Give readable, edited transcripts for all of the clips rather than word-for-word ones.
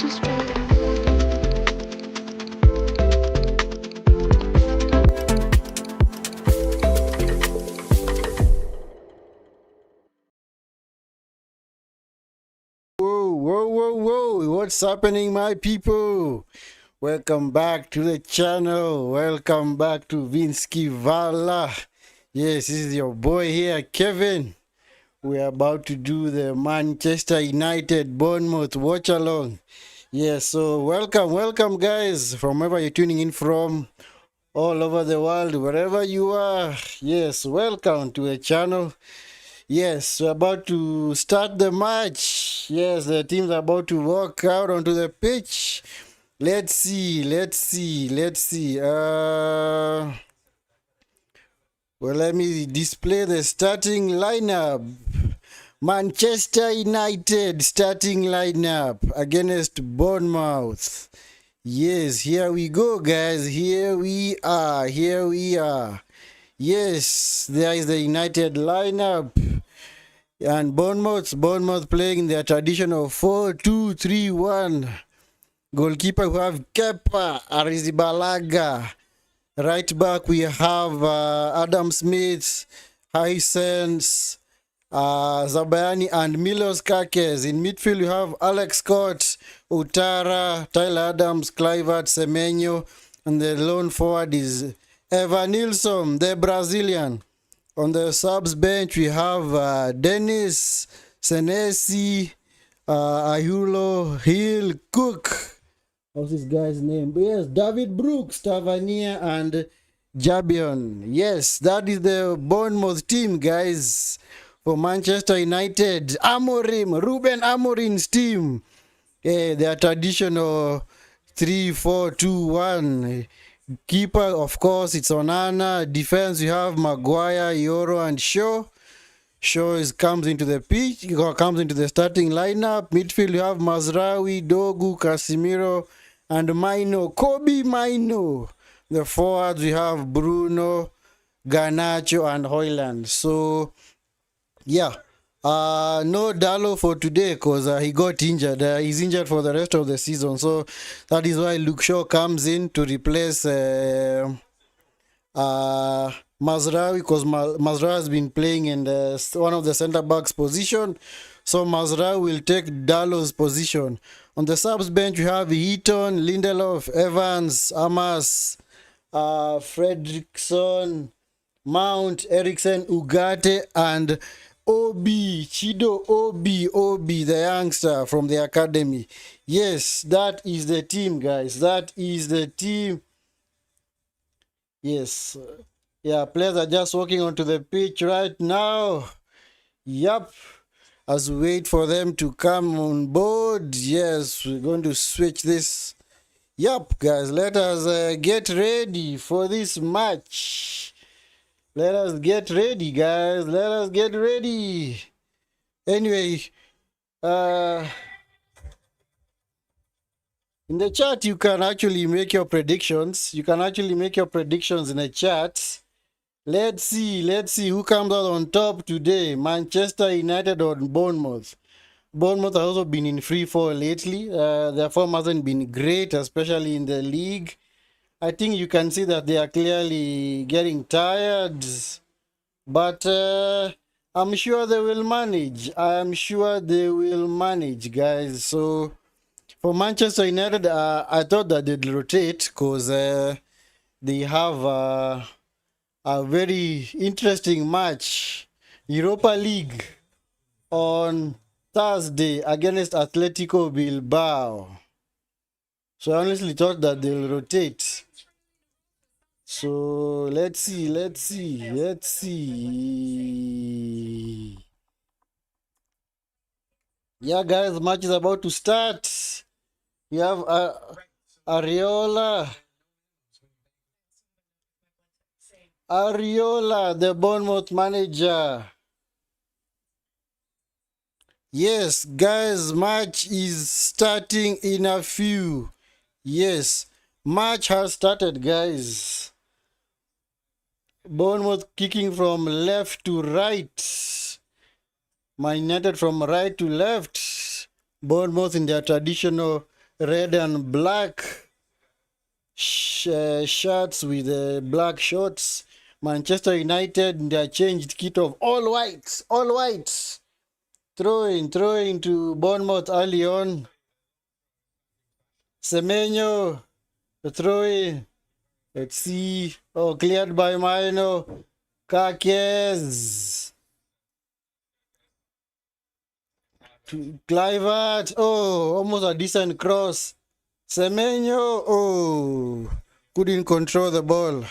Whoa, what's happening, my people? Welcome back to the channel. Welcome back to Vinskey Valor. Yes, this is your boy here, Kevin. We're about to do the Manchester United Bournemouth watch along. Yes, so welcome guys, from wherever you're tuning in from, all over the world, wherever you are. Yes, welcome to the channel. Yes, we're about to start the match. Yes, the teams are about to walk out onto the pitch. Let's see. Well, let me display the starting lineup. Manchester United starting lineup against Bournemouth. Yes, here we go, guys. Here we are. Yes, there is the United lineup. And Bournemouth playing their traditional 4-2-3-1. Goalkeeper, we have Kepa Arrizabalaga. Right back, we have Adam Smith, Hisense, Zabayani, and Milos Kakes. In midfield, we have Alex Scott, Utara, Tyler Adams, Kluivert, Semenyo. And the lone forward is Evan Nilsson, the Brazilian. On the subs bench, we have Dennis, Senesi, Ayulo, Hill, Cook. What's this guy's name? Yes, David Brooks, Tavernier, and Jabion. Yes, that is the Bournemouth team, guys. For Manchester United, Ruben Amorim's team. Their traditional 3-4-2-1. Keeper, of course, it's Onana. Defense, you have Maguire, Yoro, and Shaw. Shaw comes into the pitch, comes into the starting lineup. Midfield, you have Mazraoui, Dogu, Casemiro, and Kobe Mino. The forwards, we have Bruno, Garnacho, and Højlund. So, yeah. No Dalot for today because he got injured. He's injured for the rest of the season. So that is why Luke Shaw comes in to replace Mazraoui, because Mazraoui has been playing in one of the centre backs position. So Mazraoui will take Dalot's position. On the subs bench, we have Heaton, Lindelof, Evans, Amas, Fredrickson, Mount, Eriksen, Ugarte, and Chido Obi, the youngster from the academy. Yes, that is the team, guys. That is the team. Yes. Yeah, players are just walking onto the pitch right now. Yup. As we wait for them to come on board. Yes, we're going to switch this. Yup, guys. Let us get ready for this match. Let us get ready, guys. Let us get ready. Anyway, in the chat, you can actually make your predictions. You can actually make your predictions in the chat. Let's see who comes out on top today. Manchester United or Bournemouth. Bournemouth has also been in free fall lately. Their form hasn't been great, especially in the league. I think you can see that they are clearly getting tired, but I'm sure they will manage. Guys. So for Manchester United, I thought that they'd rotate because they have a very interesting match, Europa League, on Thursday against Atletico Bilbao. So I honestly thought that they'll rotate. So let's see. Yeah, guys, the match is about to start. We have Areola, the Bournemouth manager. Yes, guys, match is starting in a few. Yes, match has started, guys. Bournemouth kicking from left to right. Man United from right to left. Bournemouth in their traditional red and black shirts with black shorts. Manchester United in their changed kit of all white, all white. Throwing to Bournemouth early on. Semenyo, the throw-in. Let's see. Oh, cleared by Mino. Kakez. Clivert. Oh, almost a decent cross. Semenyo. Oh, couldn't control the ball.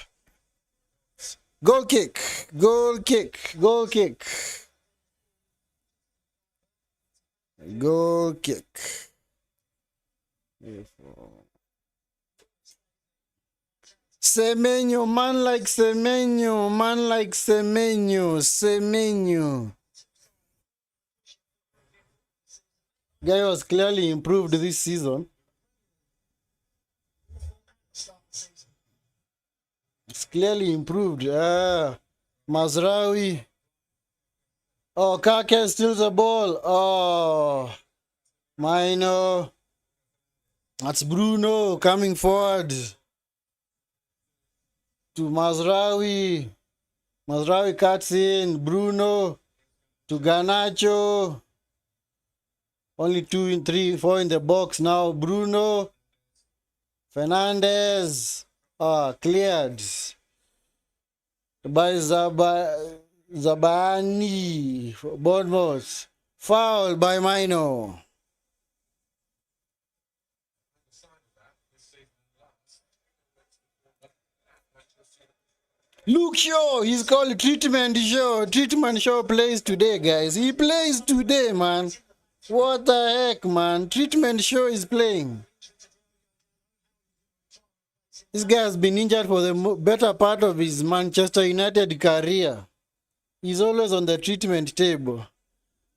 Goal kick. Goal kick. Goal kick. Goal kick. Semenyo, man like Semenyo, man like Semenyo, Semenyo. Guy was clearly improved this season. It's clearly improved. Mazraoui. Oh, Kake steals the ball. Oh, Mino. That's Bruno coming forward to Mazraoui. Mazraoui cuts in. Bruno to Garnacho. Only 2 in 3, 4 in the box now. Bruno. Fernandez. Cleared by Zabani. Bournemouth. Foul by Mino. Luke Shaw, he's called Treatment Shaw. Treatment Shaw plays today, guys. He plays today, man. What the heck, man? Treatment Shaw is playing. This guy has been injured for the better part of his Manchester United career. He's always on the treatment table.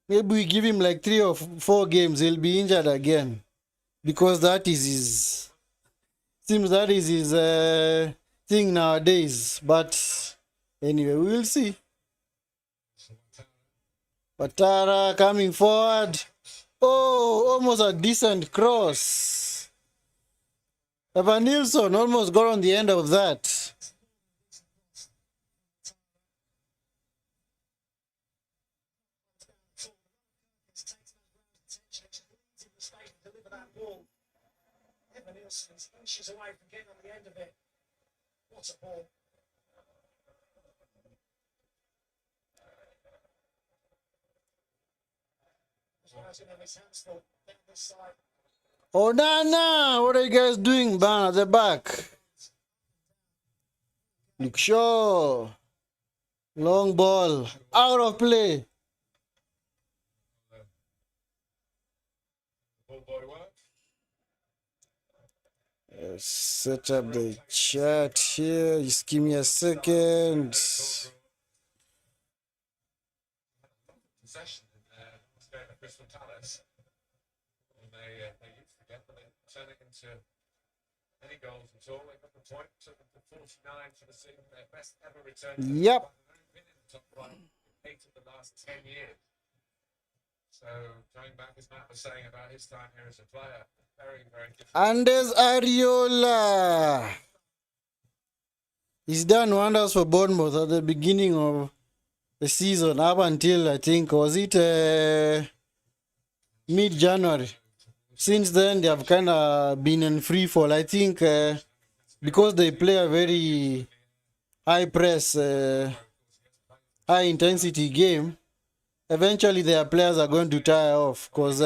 Maybe we give him like 3 or 4 games, he'll be injured again. Because that is his... Seems that is his thing nowadays. But anyway, we'll see. Ouattara coming forward. Oh, almost a decent cross. Evan Nilsson almost got on the end of that. Inches away from getting on the end of it. What a ball. Oh, Nana! What are you guys doing, man, at the back? Luke Shaw. Long ball. Out of play. Set up the chat here. Just give me a second. Possession in Crystal Palace. They used to get them and turn it into any goals at all. They got the point, took them to 49 for the season, their best ever return. Yep. Been in the top 8 of the last 10 years. So going back, as Matt was saying about his time here as a player, very, very different. Andes Ariola. He's done wonders for Bournemouth at the beginning of the season, up until, I think, was it mid-January. Since then, they have kind of been in free fall. I think because they play a very high press, high intensity game, eventually their players are going to tire off, because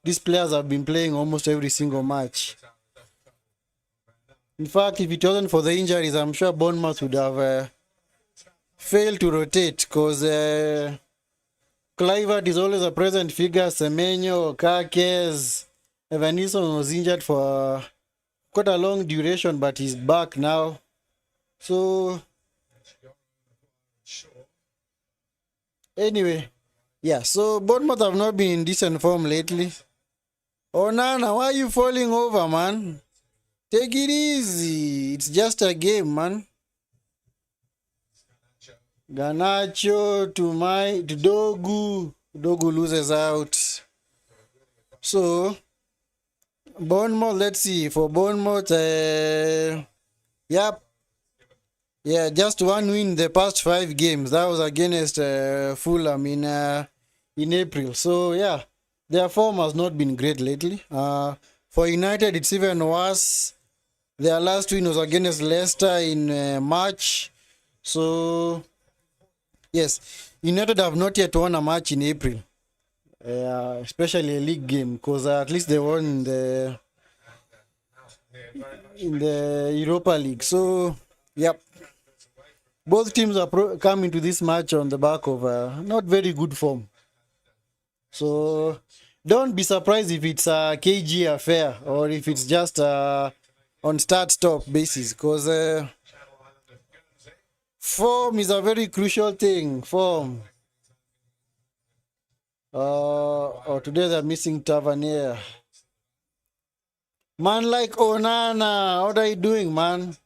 these players have been playing almost every single match. In fact, if it wasn't for the injuries, I'm sure Bournemouth would have failed to rotate, because Clivert is always a present figure. Semenyo, Kakez, Evan Nilsson was injured for quite a long duration, but he's back now. So, anyway, yeah, so Bournemouth have not been in decent form lately. Oh, Nana, why are you falling over, man? Take it easy. It's just a game, man. Garnacho to Dogu. Dogu loses out. So, Bournemouth, let's see. For Bournemouth, yep. Yeah, just one win the past 5 games. That was against Fulham in April. So yeah, their form has not been great lately. For United, it's even worse. Their last win was against Leicester in March. So yes, United have not yet won a match in April, especially a league game, because at least they won in the Europa League. So yep. Both teams are coming to this match on the back of not very good form. So don't be surprised if it's a KG affair or if it's just on start-stop basis, because form is a very crucial thing. Form. Today they're missing Tavernier. Man like Onana, what are you doing, man?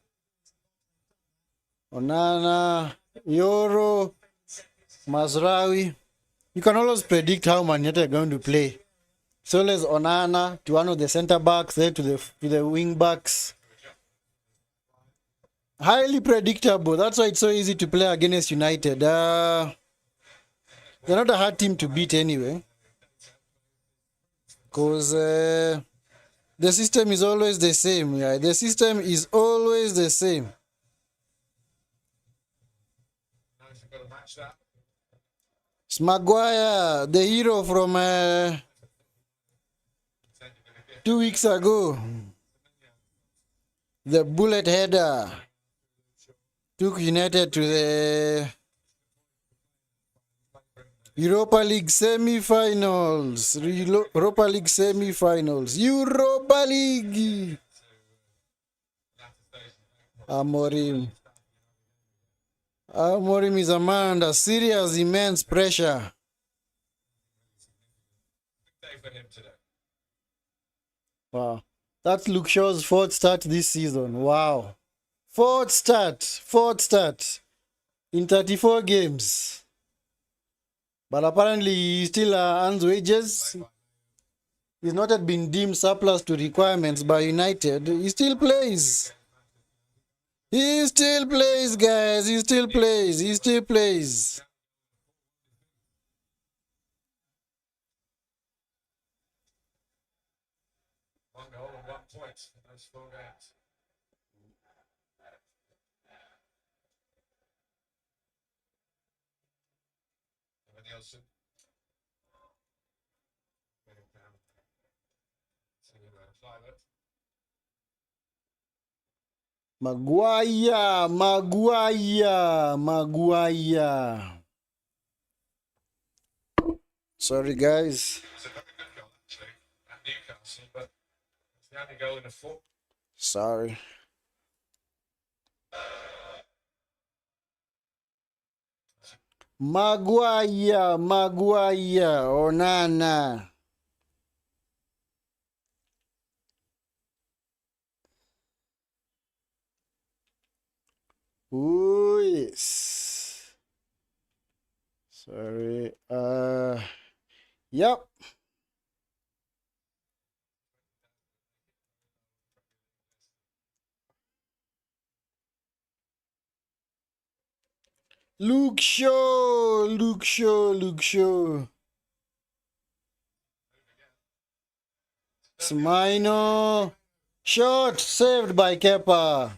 Onana, Euro, Mazraoui. You can always predict how Man United are going to play. So always Onana to one of the centre backs, then to the wing backs. Highly predictable. That's why it's so easy to play against United. They're not a hard team to beat anyway, because the system is always the same. Yeah, the system is always the same. It's Maguire, the hero from 2 weeks ago. The bullet header took United to the Europa League semi-finals. Europa League semi-finals. Europa League. Amorim. Amorim is a man under serious, immense pressure. Wow. That's Luke Shaw's 4th start this season. Wow. 4th start in 34 games. But apparently he still earns wages. He's not yet been deemed surplus to requirements by United. He still plays. He still plays, guys. He still plays. He still plays. Maguire, Maguire, Maguire. Sorry, guys. Sorry. Maguire, Maguire, Onana. Oh, yes. Sorry. Yep. Luke Shaw, Luke Shaw, Luke Shaw. Smino. Shot saved by Kepa.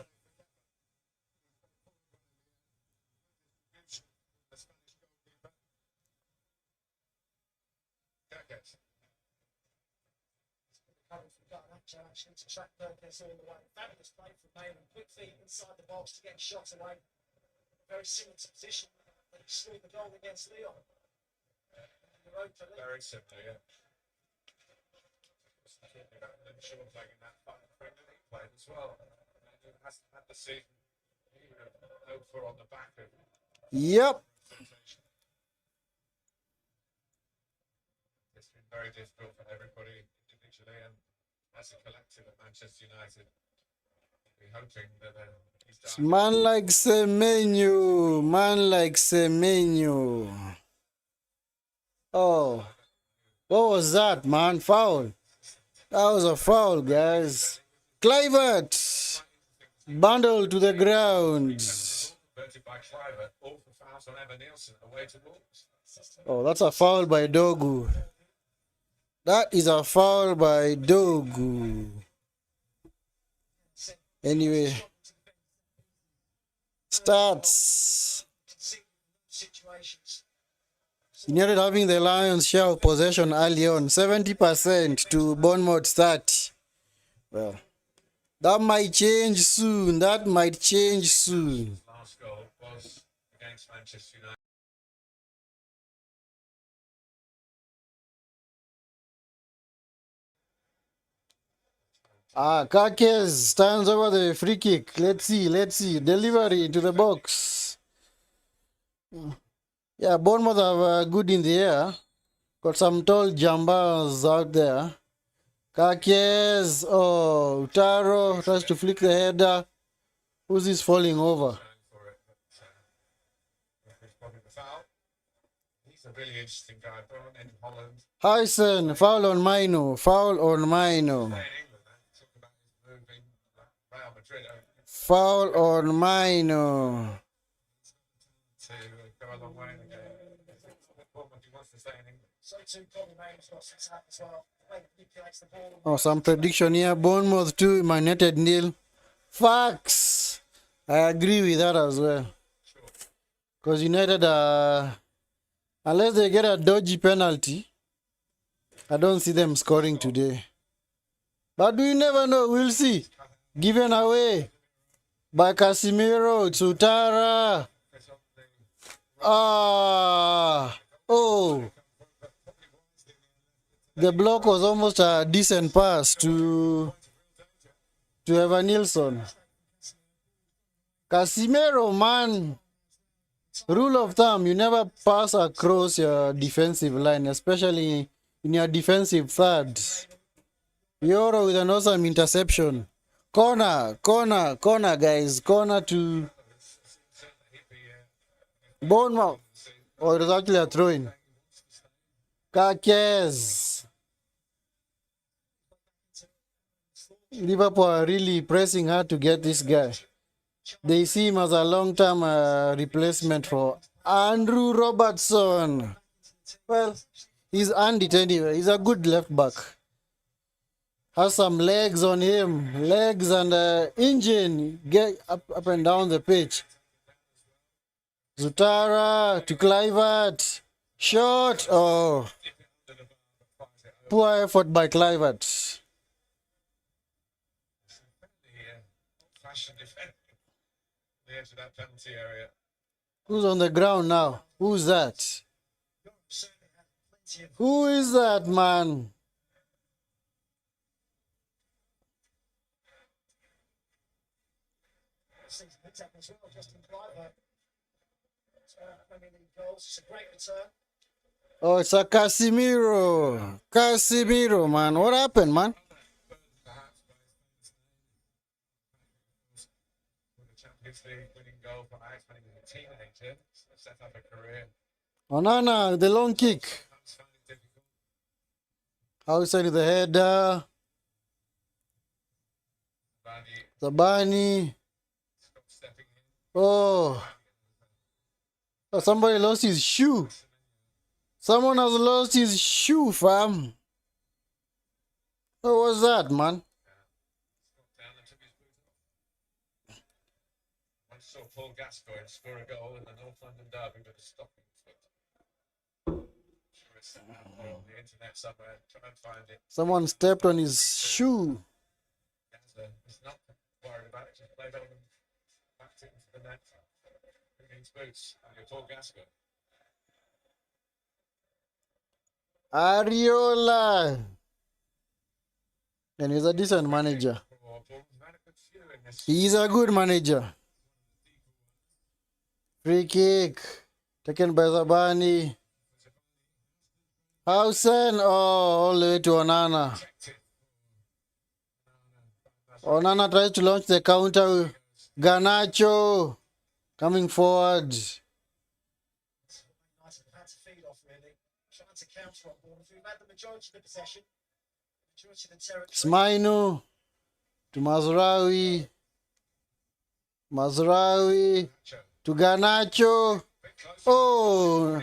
Very similar to position when he scored the goal against Leon. Very similar, yeah. Shaw playing in that friendly league played as well. Hasn't had the season he would have hoped for on the back of. Yep. It's been very difficult for everybody individually and as a collective at Manchester United. We're hoping that Man like Semenyo. Man like Semenyo. Oh. What was that, man? Foul. That was a foul, guys. Clivert bundled to the ground. Converted by Cliver. All for fouls on Evan Nielsen away to Wolves. Oh, that's a foul by Dogu. That is a foul by Dogu. Anyway, stats. United having the Lions' share of possession early on, 70% to Bournemouth 30. Well, that might change soon. That might change soon. Last goal was against Manchester United. Kakes stands over the free kick. Let's see. Delivery into the box. Yeah, Bournemouth have good in the air. Got some tall jambas out there. Kakes, oh, Utaro tries to flick the header. Who's this falling over? For it, but it's probably the foul. He's a really interesting guy. Born in Holland. Hyson, foul on Mino. Foul on Mino. Play in England. Talk about his move in Real Madrid Foul on Mino. to go a long way in the game. Bournemouth, he wants to stay in England. So too, Colin May's got six out as well. Manipulates the ball. Oh, some prediction here. Bournemouth 2, Man United 0. Facts. I agree with that as well. Because United, unless they get a dodgy penalty, I don't see them scoring today. But we never know. We'll see. Given away by Casemiro, Tsutara. Oh. The block was almost a decent pass to Evan Nielsen. Casemiro, man. Rule of thumb, you never pass across your defensive line, especially in your defensive third. Euro with an awesome interception. Corner, guys. Corner to Bournemouth. Oh, it was actually a throw-in. Kakes. Liverpool are really pressing hard to get this guy. They see him as a long-term replacement for Andrew Robertson. Well, he's earned it anyway. He's a good left back. Has some legs on him. Legs and engine. Get up and down the pitch. Zutara to Clivert. Shot. Oh. Poor effort by Clivert. Fashion defender. The edge of that penalty area. Who's on the ground now? Who's that? Who is that, man? Oh, it's a Casemiro. Casemiro, man. What happened, man? League winning goal from Ajax when he was a teenager, set up a career. Onana, the long kick. Outside of the header. Zabani. Oh. Oh, somebody lost his shoe. Someone has lost his shoe, fam. What was that, man? Saw Paul Gascoigne score a goal in the North London derby with a stopping foot. Sure it's on the internet somewhere. Try and find it. Someone stepped on his shoe. He's not worried about it. Just played on and backed it into the net. Who needs boots? Paul Gascoigne. Ariola. And he's a decent manager. He's a good manager. Free kick. Taken by Zabani. Hausen. Oh, all the way to Onana. Onana tries to launch the counter. Garnacho coming forward. Nice and had to feed off really. Trying to counter on Bournemouth. We've had the majority of the possession. Smainu to Mazraoui. Mazraoui to Garnacho. Oh,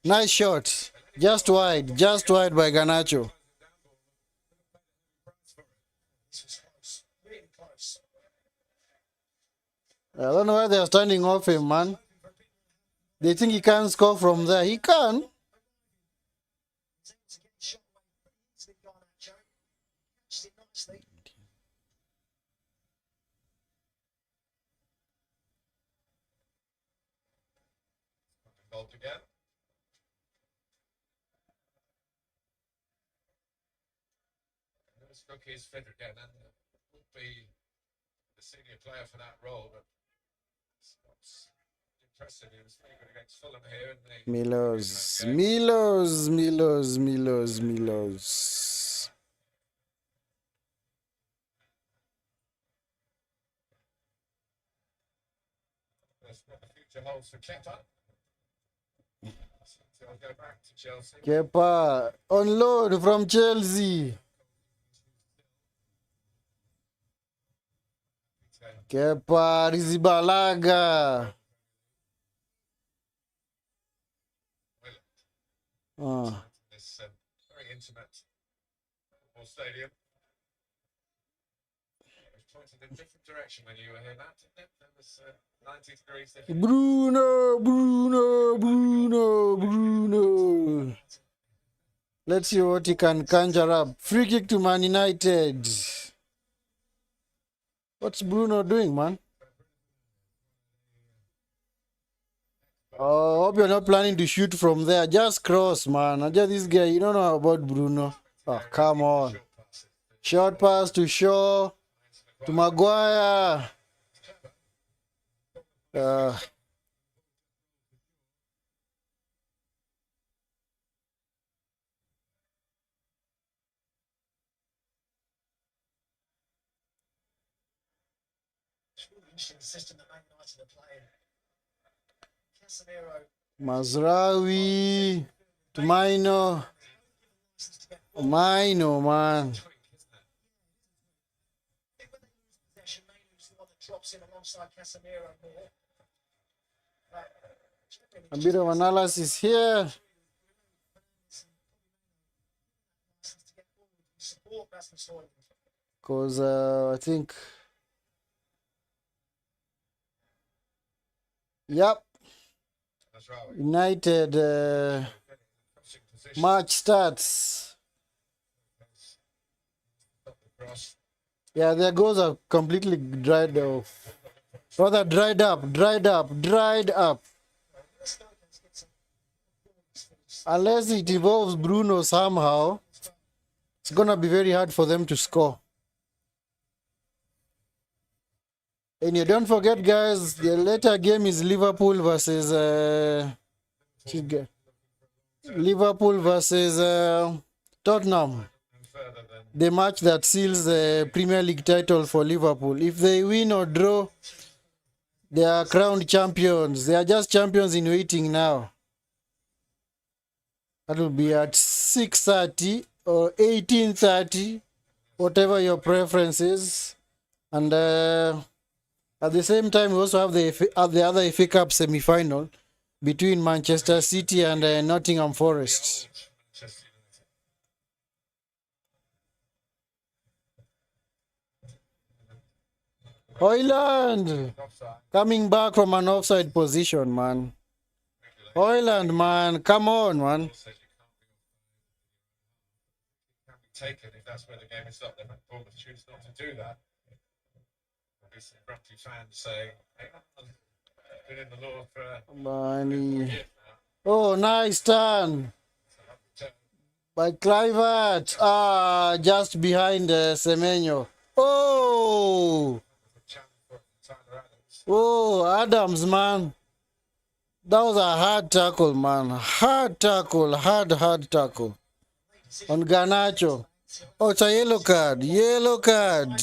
nice shot. Just wide by Garnacho. I don't know why they're standing off him, man. They think he can't score from there. He can. Involved again. This rookie is fit again and would be the senior player for that role, but it's impressive. He was very good against Fulham here in the Milos. There's what the future holds for Kepa. I'll go back to Chelsea. Kepa on loan from Chelsea. Kepa Rizibalaga. This very intimate football stadium. It was pointed in a different direction when you were here, Matt, didn't it? There was 90 degrees different. Bruno. Let's see what he can conjure up. Free kick to Man United. What's Bruno doing, man? Oh, hope you're not planning to shoot from there. Just cross, man. I just this guy, you don't know about Bruno. Oh, come on. Short pass to Shaw. To Maguire. Mazraoui to Maino, man. A bit of analysis here. Because I think, yep, United match starts. Yeah, their goals are completely dried off. Rather dried up. Unless it involves Bruno somehow, it's going to be very hard for them to score. And you don't forget, guys, the later game is Liverpool versus Tottenham. The match that seals the Premier League title for Liverpool. If they win or draw, they are crowned champions. They are just champions in waiting now. That will be at 6:30 or 18:30, whatever your preference is. And at the same time, we also have the other FA Cup semi-final between Manchester City and Nottingham Forest. Hoyland coming back from an offside position, man. Hoyland, man, come on, man. Taken if that's where the game is stopped. Then Bournemouth choose not to do that. There's some grumpy fans saying, "Hey, been in the law for Money. Oh, nice turn by Clivert. Just behind Semenyo. Oh, Adams, man. That was a hard tackle, man. Hard tackle. On Garnacho. Oh, it's a yellow card. And a yellow card.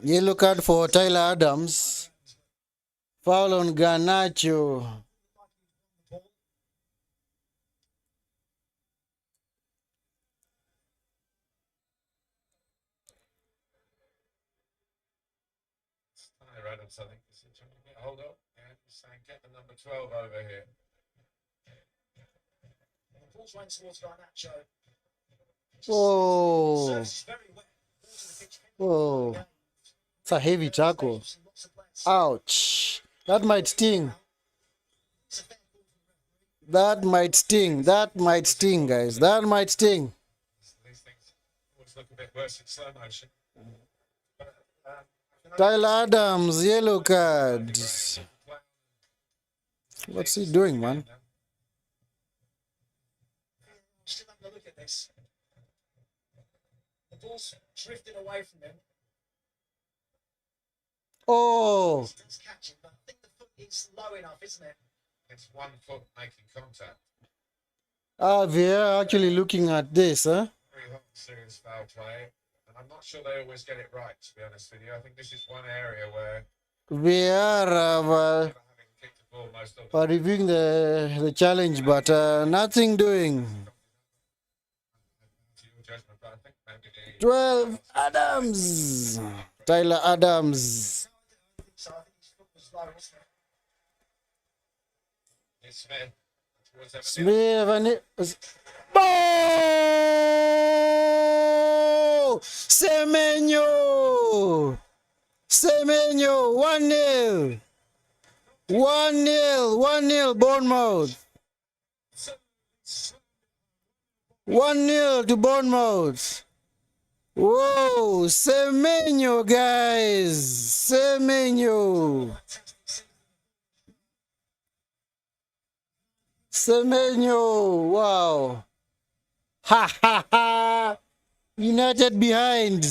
Yellow card for Tyler Adams. Foul on Garnacho. Tyler Adams, I think, is trying to get hold of. And he's saying, get the number 12 over here. The ball's went towards Garnacho. Oh, Surface is very wet. Ball to the pitch. oh, it's a heavy tackle. Ouch. That might sting. That might sting. That might sting, guys. That might sting. These things always look a bit worse in slow motion. But, Tyler Adams, yellow card. What's he doing, man? Still having a look at this. The ball's drifted away from him. Oh, He does catch it, but I think the foot is low enough, isn't it? It's 1 foot making contact. we're actually looking at this, huh? Very hot, serious foul play. And I'm not sure they always get it right, to be honest with you. I think this is one area where We are never having kicked the ball most of the reviewing the challenge, but nothing doing. to your judgment, but I think maybe the 12 Adams. Tyler Adams. So I think his foot was low, wasn't it? it's Smith towards Everton. Smith and it. Oh! Semenyo! Semenyo! 1-0. 1-0. 1-0 Bournemouth. 1-0 to Bournemouth. Whoa! Semenyo, guys! Semenyo! Semenyo! Wow! Ha ha ha! United behind.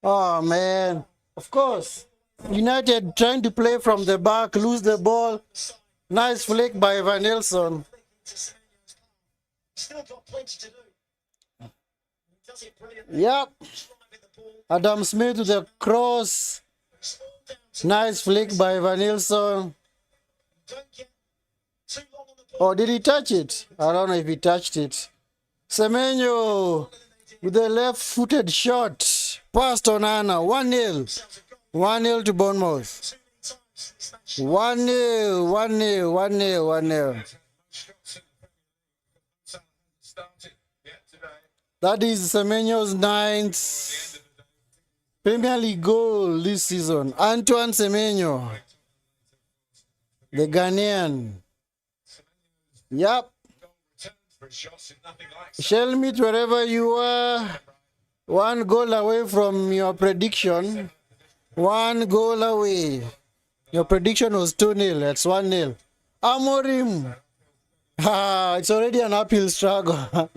Oh man! Of course, United trying to play from the back, lose the ball. Nice flick by Van Nelson. He's still got plenty to do. He does it brilliantly. Yep. Driving the ball. Adam Smith to the cross. It's all down to Nice flick by Van Nelson. don't get too long on the ball. Oh, did he touch it? I don't know if he touched it. Semenyo with the left-footed shot. Passed on Anna. 1-0. 1-0 to Bournemouth. Too many times. It's that 1-0. 1-0. 1-0. 1-0. Started yet today. That is Semenyo's ninth Premier League goal this season. Antoine Semenyo, the Ghanaian. Yep. Returns for his shots in nothing like Shelmit, wherever you are, 1 goal away from your prediction. 1 goal away. Your prediction was 2-0. That's 1-0. Amorim. It's already an uphill struggle.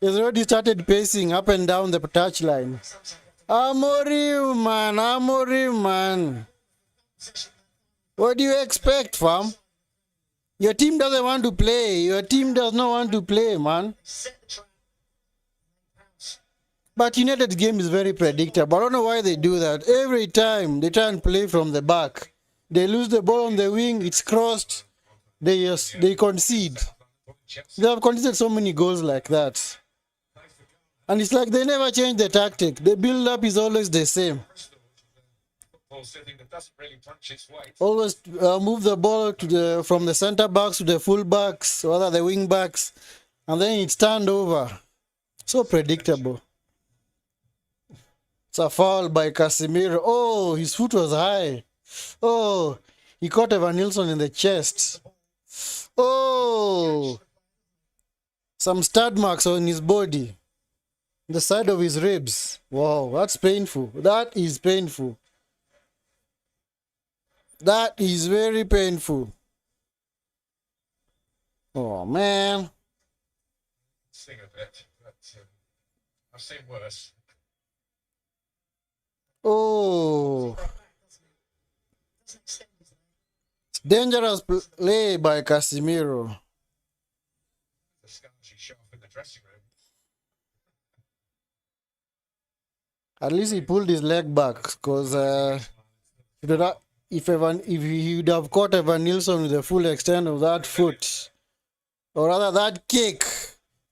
He's already started pacing up and down the touchline. Amorim, man. Amorim, man. What do you expect, fam? Your team doesn't want to play. Your team does not want to play, man. set the trap. But United's game is very predictable. I don't know why they do that. Every time they try and play from the back, they lose the ball on the wing. It's crossed. They concede. They have conceded so many goals like that. And it's like they never change the tactic. The build-up is always the same. football sitting that doesn't really punch its weight. Always move the ball to from the center backs to the full backs, or rather the wing backs, and then it's turned over. So predictable. It's a foul by Casemiro. Oh, his foot was high. Oh, he caught Evan Nilsson in the chest. Oh, some stud marks on his body, the side of his ribs. Wow, that's painful. That is painful. That is very painful. Oh, man. Sting a bit, but I've seen worse. Oh, dangerous play by Casemiro. The scars you show up in the dressing room. At least he pulled his leg back because if he would have caught Evan Nilsson with the full extent of that foot, or rather that kick,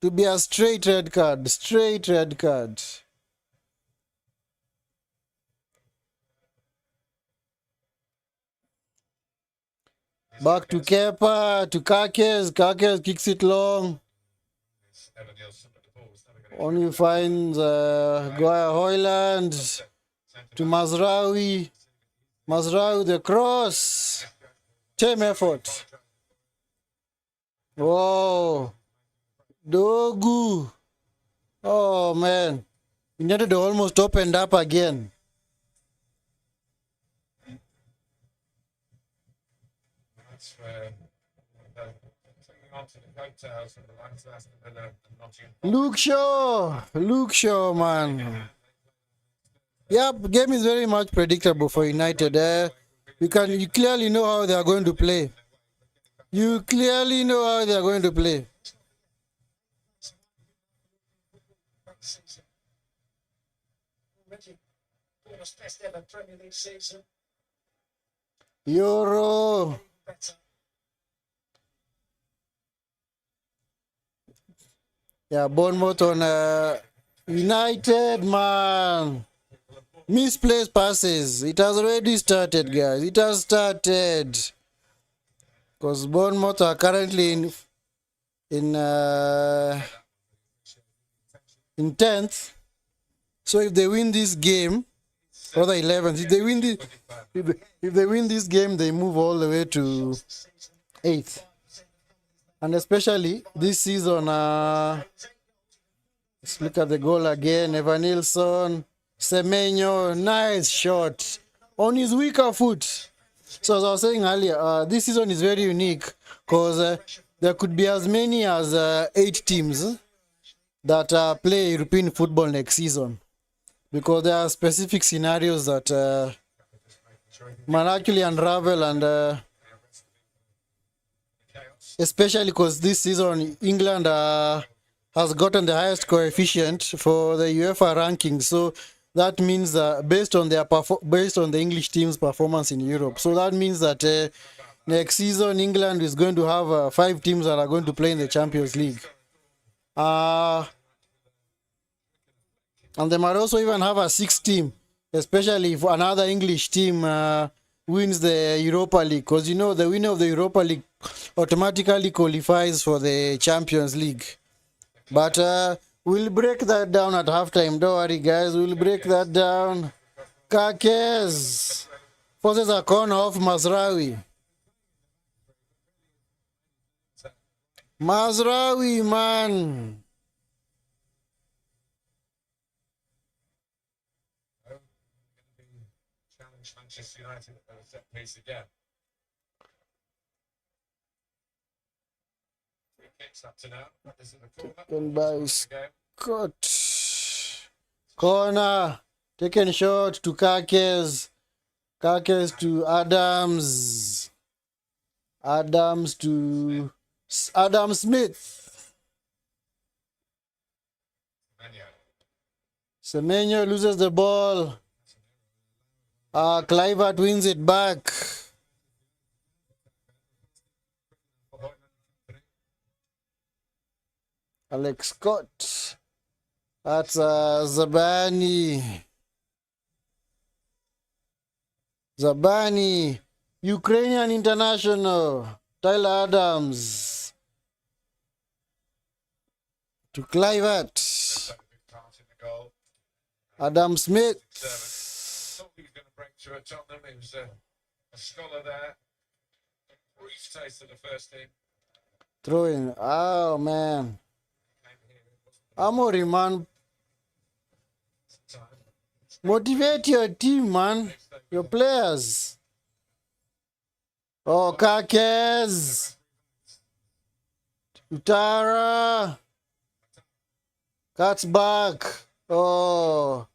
to be a straight red card. Straight red card. Back to Kepa, to Kakes. Kakes kicks it long. Evan Nielsen, but the ball was never going to Only finds Goya Hoyland to Mazraoui. Mazraoui the cross. Team effort. Whoa. Dogu. Oh man. United almost opened up again. That's where taking on to the coattails from the likes of Aston Villa and Nottingham. Luke Shaw, man. Yep, game is very much predictable for United. You clearly know how they are going to play. You clearly know how they are going to play. Already Bournemouth's best ever Premier League season. Euro. Even better. Yeah, Bournemouth on United, man. Misplaced passes. It has already started, guys. It has started. Because Bournemouth are currently in 10th. So if they win this game, or the 11th, if they win this game, they move all the way to 8th. And especially this season, let's look at the goal again. Evan Nilsson, Semenyo, nice shot on his weaker foot. So as I was saying earlier, this season is very unique because there could be as many as 8 teams that play European football next season, because there are specific scenarios that might actually unravel, and especially because this season England has gotten the highest coefficient for the UEFA ranking. So that means based on the English team's performance in Europe. So that means that next season England is going to have 5 teams that are going to play in the Champions League. And they might also even have a 6th team, especially if another English team wins the Europa League, because you know the winner of the Europa League automatically qualifies for the Champions League. But we'll break that down at halftime. Don't worry, guys. We'll break that down. Kakes forces a corner off Mazraoui. Mazraoui, man. Challenge Manchester United at a set piece again. Free kicks up to now. This is the corner. Taken by Game. Scott. Corner. Taken shot to Kakes. Kakes to Adams. Adams to Adam Smith. Semenyo loses the ball. Clivert wins it back. Alex Scott. That's Zabani. Zabani. Ukrainian international. Tyler Adams. To Clivert. Adam Smith. Thought he was going to break through at Tottenham. He was a scholar there. A brief taste of the first team. Throwing. Oh, man. Came here. It wasn't Amory, man. the time. Motivate your team, man. Your players. Oh, Kakes. Utara. Cuts back. Oh.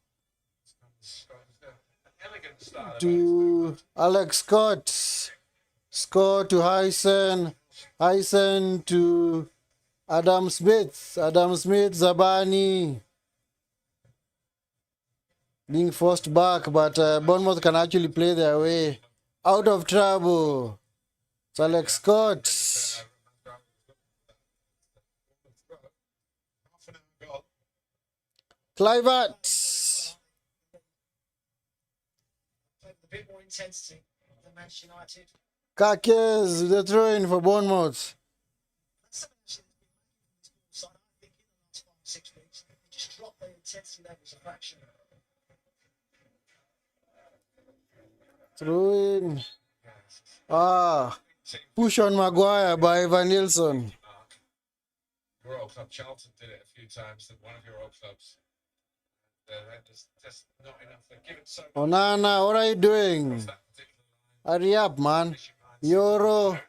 An elegant style. To Alex Scott. Scott to Hyson. Hyson to Adam Smith. Adam Smith, Zabani. being forced back, but Bournemouth can actually play their way out of trouble. It's Alex Scott. Half an hour goal. Clivert. Played with a bit more intensity than Manchester United. Kakes, the throw-in for Bournemouth. That's something actually that's been missing from the side, I think, in the last 5 or 6 weeks. They just dropped their intensity levels of action. Throw-in. Push on Maguire by Evan Nilsson. Your old club, Charlton, did it a few times than one of your old clubs. There's just not enough. They're given so much. Onana, what are you doing? Across that particular line. Hurry up, man. Finishing lines. Euro.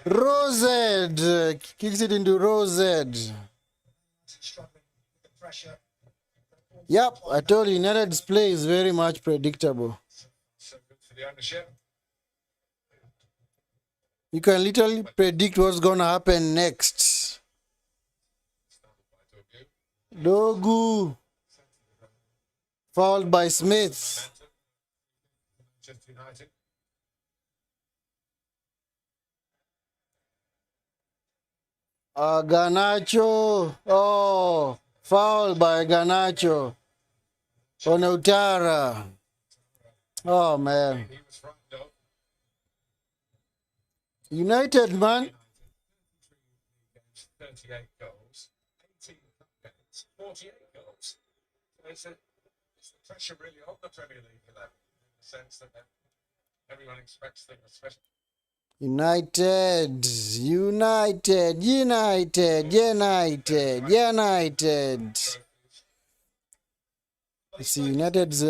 Rosed. Kicks it into Rosed. Struggling with the pressure. Yep, I told you, United's play is very much predictable. So good for the ownership. You can literally predict what's going to happen next. Started by Dogu. Dogu. Fouled by Smith. Manchester United. Garnacho. Oh, fouled by Garnacho. On Outara. Oh, man. He was frightened of. United, man. 38 goals, 18 cup games, 48 goals. So it's the pressure really on the Premier League for them, in the sense that everyone expects things, especially United. You see, United's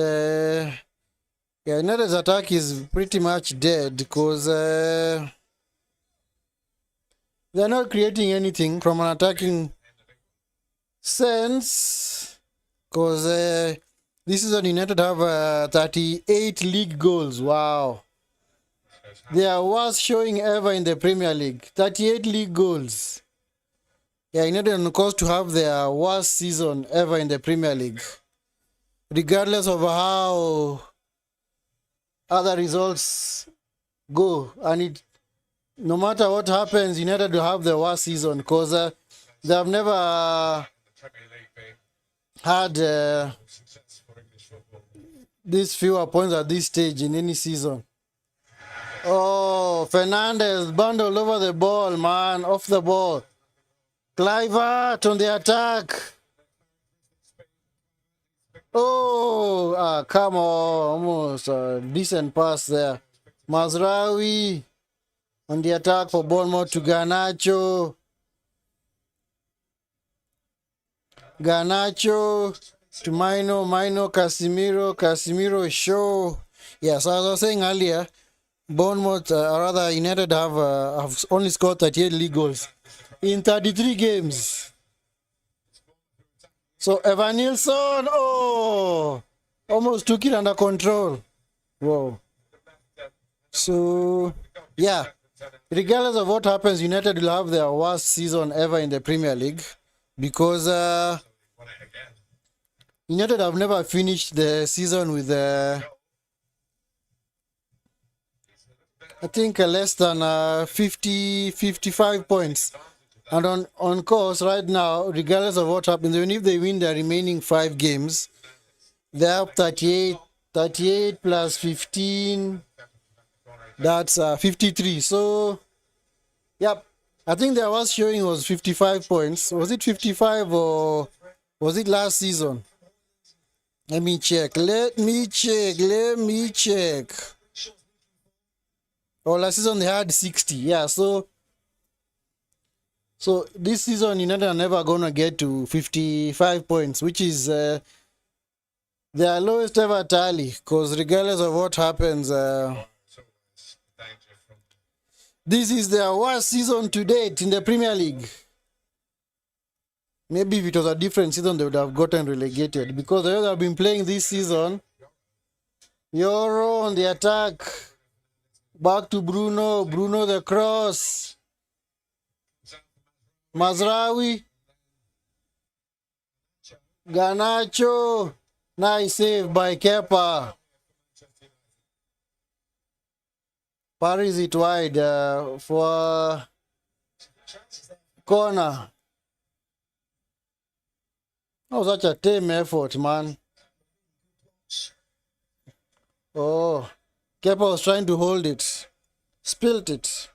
United's attack is pretty much dead because they're not creating anything from an attacking sense. Because this season United have 38 league goals. Wow. Their worst showing ever in the Premier League. 38 league goals. Yeah, United on course to have their worst season ever in the Premier League. Regardless of how other results go. And it, no matter what happens, United will have the worst season because they have never the Premier League being had success for English football. these fewer points at this stage in any season. Oh, Fernandez bundled over the ball, man, off the ball. Clivert on the attack. Oh, come on, almost a decent pass there. Mazraoui on the attack for Bournemouth to Garnacho. Garnacho to Mino, Casemiro, Shaw. Yes, as I was saying earlier, Bournemouth, or rather United, have only scored 38 league goals in 33 games. So Evan Nilsson, oh, almost took it under control. Whoa. So, yeah, regardless of what happens, United will have their worst season ever in the Premier League because Won it again. United have never finished the season with, I think, less than 55 points. And on course right now, regardless of what happens, even if they win their remaining 5 games, they have 38 plus 15, that's 53. So, yep, I think their worst showing was 55 points. Was it 55 or was it last season? Let me check. Oh, last season they had 60. Yeah, so this season United are never gonna get to 55 points, which is their lowest ever tally. Because regardless of what happens, So it's danger from this is their worst season to date in the Premier League. Maybe if it was a different season, they would have gotten relegated because they would have been playing this season. Euro on the attack. Back to Bruno the cross. Mazraoui. Garnacho. Nice save by Kepa. Parries it wide for Chances there. corner. That was such a tame effort, man. Oh, Kepa was trying to hold it. Spilt it.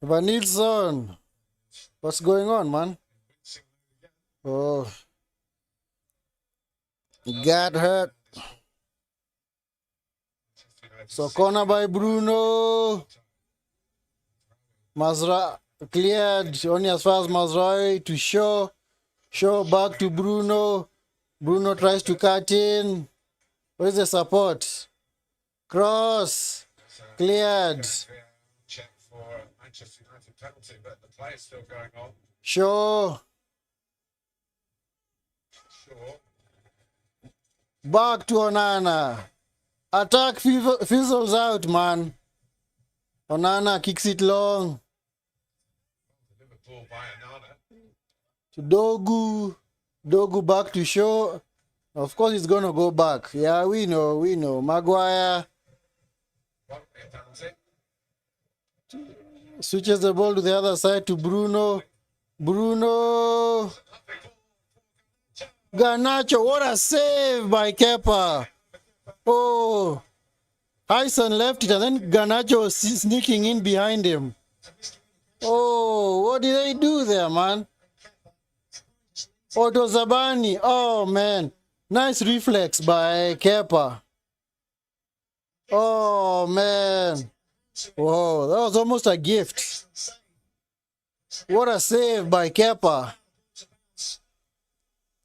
Van Nilsson. What's going on, man? Oh, he got hurt. So corner by Bruno. Mazra cleared only as far as Mazraoui to Shaw. Shaw back to Bruno. Bruno tries to cut in. Where's the support? Cross. Cleared. Check for Manchester United penalty, but the play is still going on. Shaw. Sure. Back to Onana. Attack fizzles out, man. Onana kicks it long Liverpool by Anana. to Dogu. Dogu back to Shaw. Of course, it's going to go back. Yeah, we know. Maguire Won't be a penalty. switches the ball to the other side to Bruno. Bruno. Garnacho, what a save by Kepa. Oh, Hyson left it and then Garnacho was sneaking in behind him. Oh, what did they do there, man? Oh, it was Zabani. Oh, man. Nice reflex by Kepa. Oh, man. Whoa, that was almost a gift. What a save by Kepa.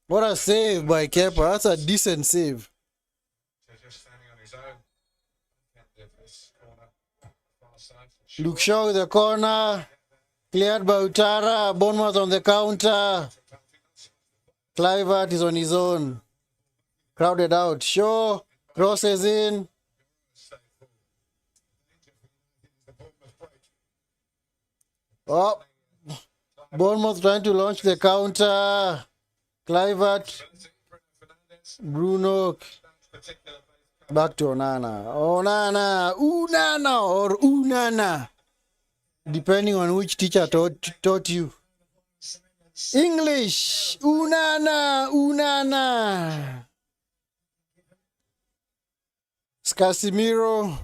What a save by Kepa. That's a decent save. So just standing on his own. Can't live this corner. Far side for sure. Luke Shaw with the corner. Cleared by Utara. Bournemouth on the counter. Clivert is on his own. Crowded out. Shaw crosses in. Oh, Bournemouth trying to launch the counter. Clivert. Bruno. Back to Onana. Onana. Unana or Unana. Depending on which teacher taught you. English. Unana. Unana. Casemiro.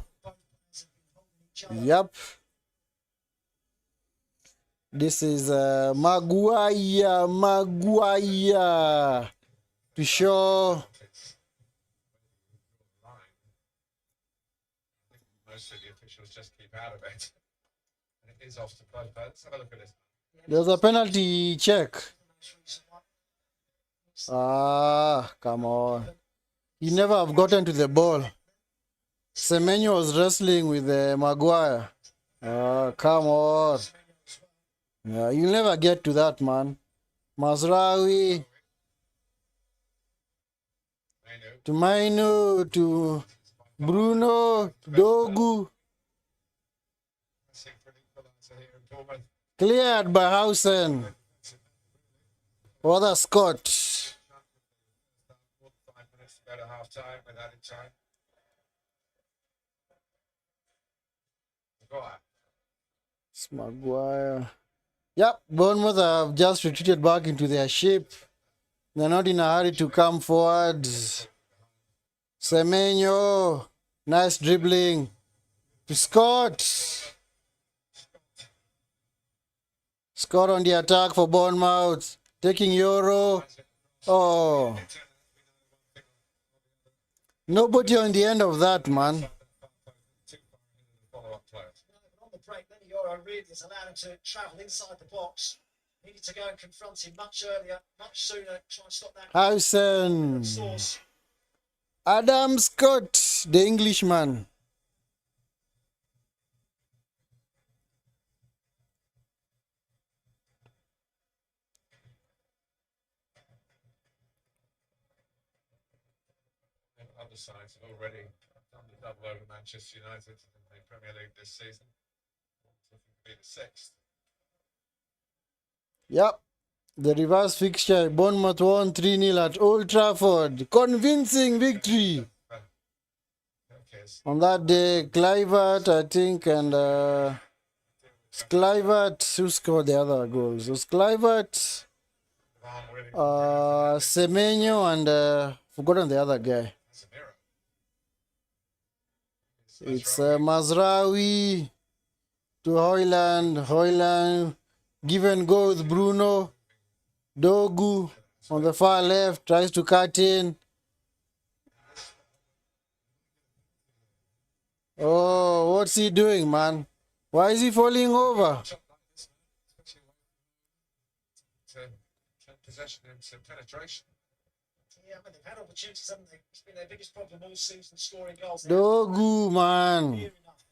Yep. This is Maguire to show. Most of the officials just keep out of it. And it is off to both. Let's have a look at this. There's a penalty check. Ah, come on. You never have gotten to the ball. Semenyo was wrestling with Maguire. Ah, come on. Yeah, you'll never get to that, man. Mazraoui to Mainu to Bruno to Dogu. Cleared by Hausen. What a Scott. 5 minutes to go to half time with added time. It's Maguire. Yep, Bournemouth have just retreated back into their ship. They're not in a hurry to come forward. Semenyo, nice dribbling to Scott. Scott on the attack for Bournemouth, taking Euro. Oh, nobody on the end of that, man. On the break, then Euro really has allowed him to travel inside the box. Needed to go and confront him much earlier, much sooner, try and stop that Hausen. source. Adam Scott, the Englishman. Other sides have already done the double over Manchester United in the Premier League this season. So it could be the sixth. Yep. The reverse fixture, Bournemouth won 3-0 at Old Trafford. Convincing victory. On that day, Clivert, I think, and Clivert, who scored the other goals? It was Clivert, Semenyo, and forgotten the other guy. It's Mazraoui to Hoyland, give and go with Bruno. Dogu on the far left tries to cut in. Oh, what's he doing, man? Why is he falling over? Possession and penetration. Yeah, I mean, they've had opportunities, haven't they? It's been their biggest problem all season, scoring goals. Dogu, man. Near enough.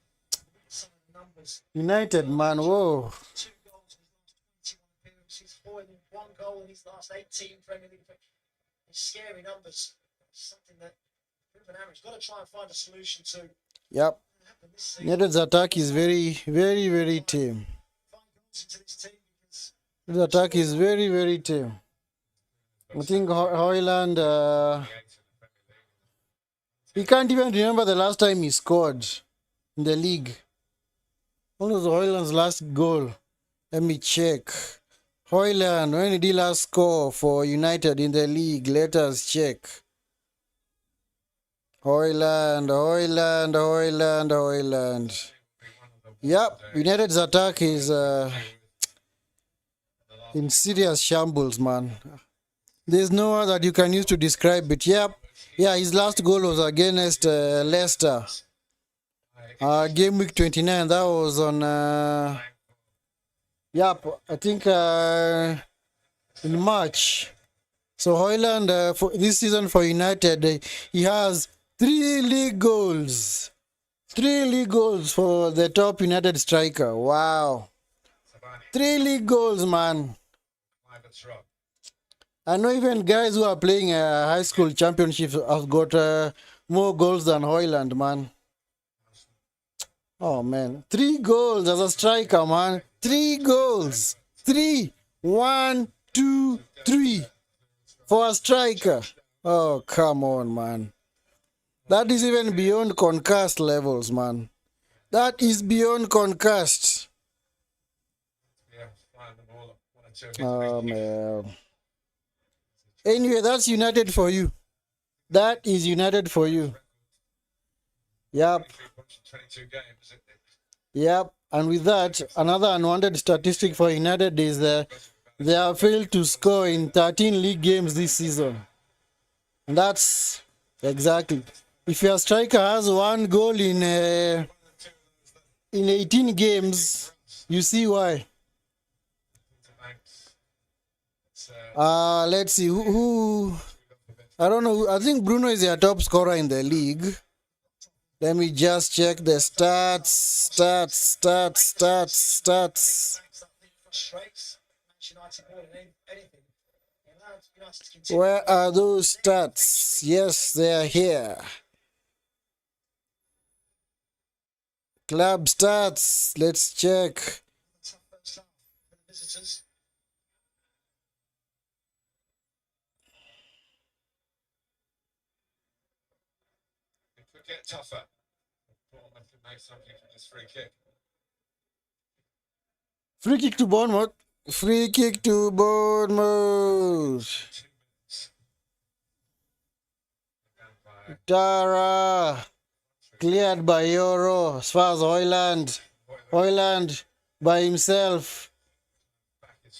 Some of the numbers. United, man. Whoa. 2 goals in his last 21 appearances, 1 goal in his last 18 Premier League. It's scary numbers. It's something that Ruben Amorim's got to try and find a solution to. Yep. Happen this season. United's attack is very tame. Find goals into this team because His attack is very tame. I think Hoyland, he can't even remember the last time he scored in the league. What was Hoyland's last goal? Let me check. Hoyland, when did he last score for United in the league? Let us check. Hoyland. Yep, United's attack is in serious shambles, man. There's no word that you can use to describe it. Yep. Yeah, his last goal was against Leicester. Game week 29. That was on, yep, I think in March. So Hoyland, for this season for United, he has 3 league goals. 3 league goals for the top United striker. Wow. 3 league goals, man. I know even guys who are playing high school championships have got more goals than Hoyland, man. Oh, man. 3 goals as a striker, man. 3 goals. 3. 1, 2, 3. For a striker. Oh, come on, man. That is even beyond concussed levels, man. That is beyond concussed. Oh, man. Anyway, that's United for you. That is United for you. Yep. Yep. And with that, another unwanted statistic for United is that they have failed to score in 13 league games this season. And that's exactly. If your striker has 1 goal in 18 games, you see why. Let's see who I don't know. I think Bruno is their top scorer in the league. Let me just check the stats. Where are those stats? Yes, they are here. Club stats. Let's check. Get tougher. Bournemouth can make something from this free kick. Free kick to Bournemouth. Free kick to Bournemouth. Tara. Cleared by Euro. As far as Hoyland. Hoyland by himself.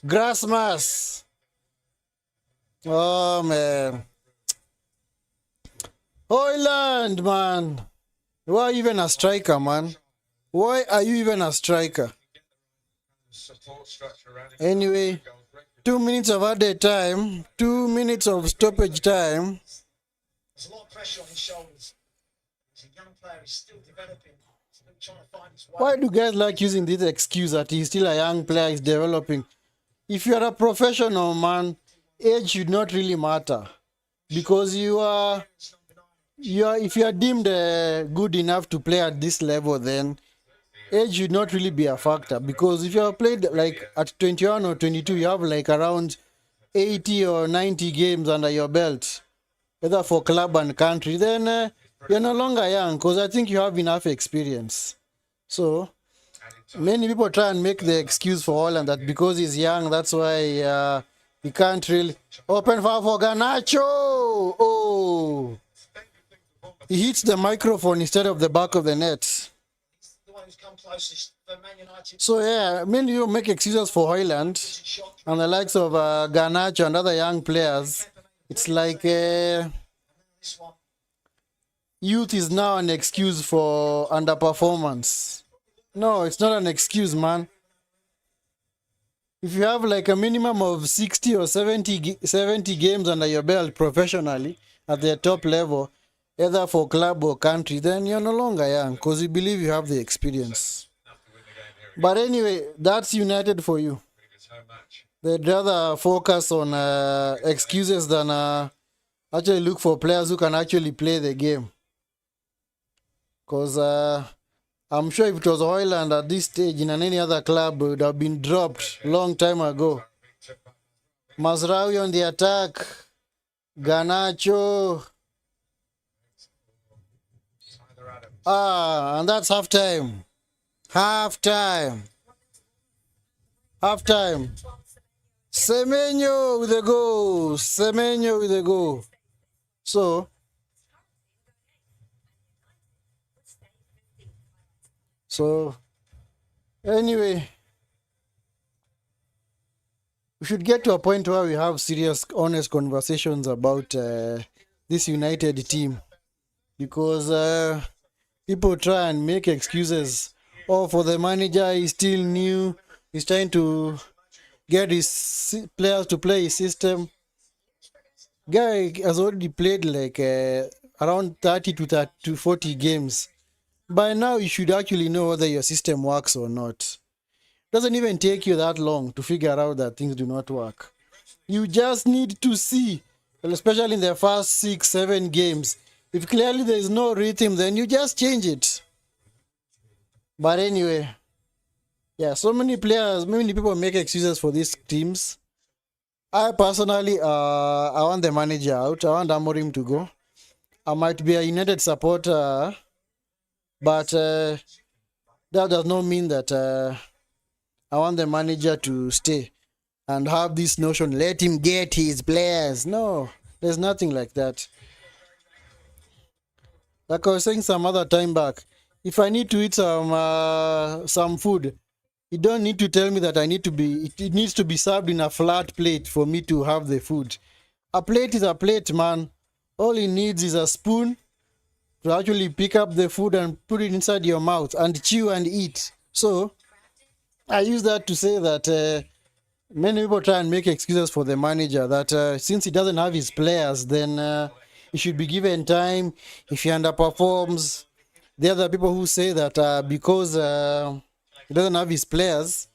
Grassmas. Oh, man. Hoyland, man. Why are you even a striker, man? Why are you even a striker? Anyway, 2 minutes of added time, 2 minutes of stoppage time. There's a lot of pressure on his shoulders. He's a young player, he's still developing. He's still trying to find his way. Why do guys like using this excuse that he's still a young player, he's developing? If you're a professional, man, age should not really matter. Because if you are deemed good enough to play at this level, then age should not really be a factor. Because if you have played like at 21 or 22, you have like around 80 or 90 games under your belt, either for club and country, then you're no longer young, because I think you have enough experience. So many people try and make the excuse for Holland that because he's young, that's why he can't really open for Garnacho. Oh, he hits the microphone instead of the back of the net. The one who's come closest for Man United. So yeah, many people make excuses for Hoyland and the likes of Garnacho and other young players. It's like This one. youth is now an excuse for underperformance. No, it's not an excuse, man. If you have like a minimum of 60 or 70 games under your belt professionally at the top level, either for club or country, then you're no longer young because you believe you have the experience. But anyway, that's United for you. They'd rather focus on excuses than actually look for players who can actually play the game. Because I'm sure if it was Hoyland at this stage in any other club, it would have been dropped long time ago. Mazraoui on the attack, Garnacho. And that's halftime. Halftime. Semenyo with a goal. Semenyo with a goal. So anyway, we should get to a point where we have serious, honest conversations about this United team, because people try and make excuses. Oh, for the manager, he's still new. He's trying to get his players to play his system. Guy has already played like around 30 to 40 games. By now, you should actually know whether your system works or not. Doesn't even take you that long to figure out that things do not work. You just need to see, especially in the first 6-7 games. If clearly there is no rhythm, then you just change it. But anyway, yeah, so many people make excuses for these teams. I personally, I want the manager out. I want Amorim to go. I might be a United supporter, but that does not mean that I want the manager to stay and have this notion, let him get his players. No, there's nothing like that. Like I was saying some other time back, if I need to eat some food, you don't need to tell me that it needs to be served in a flat plate for me to have the food. A plate is a plate, man. All it needs is a spoon to actually pick up the food and put it inside your mouth and chew and eat. So I use that to say that many people try and make excuses for the manager that since he doesn't have his players, then he should be given time. If he underperforms, there are other people who say that because he doesn't have his players,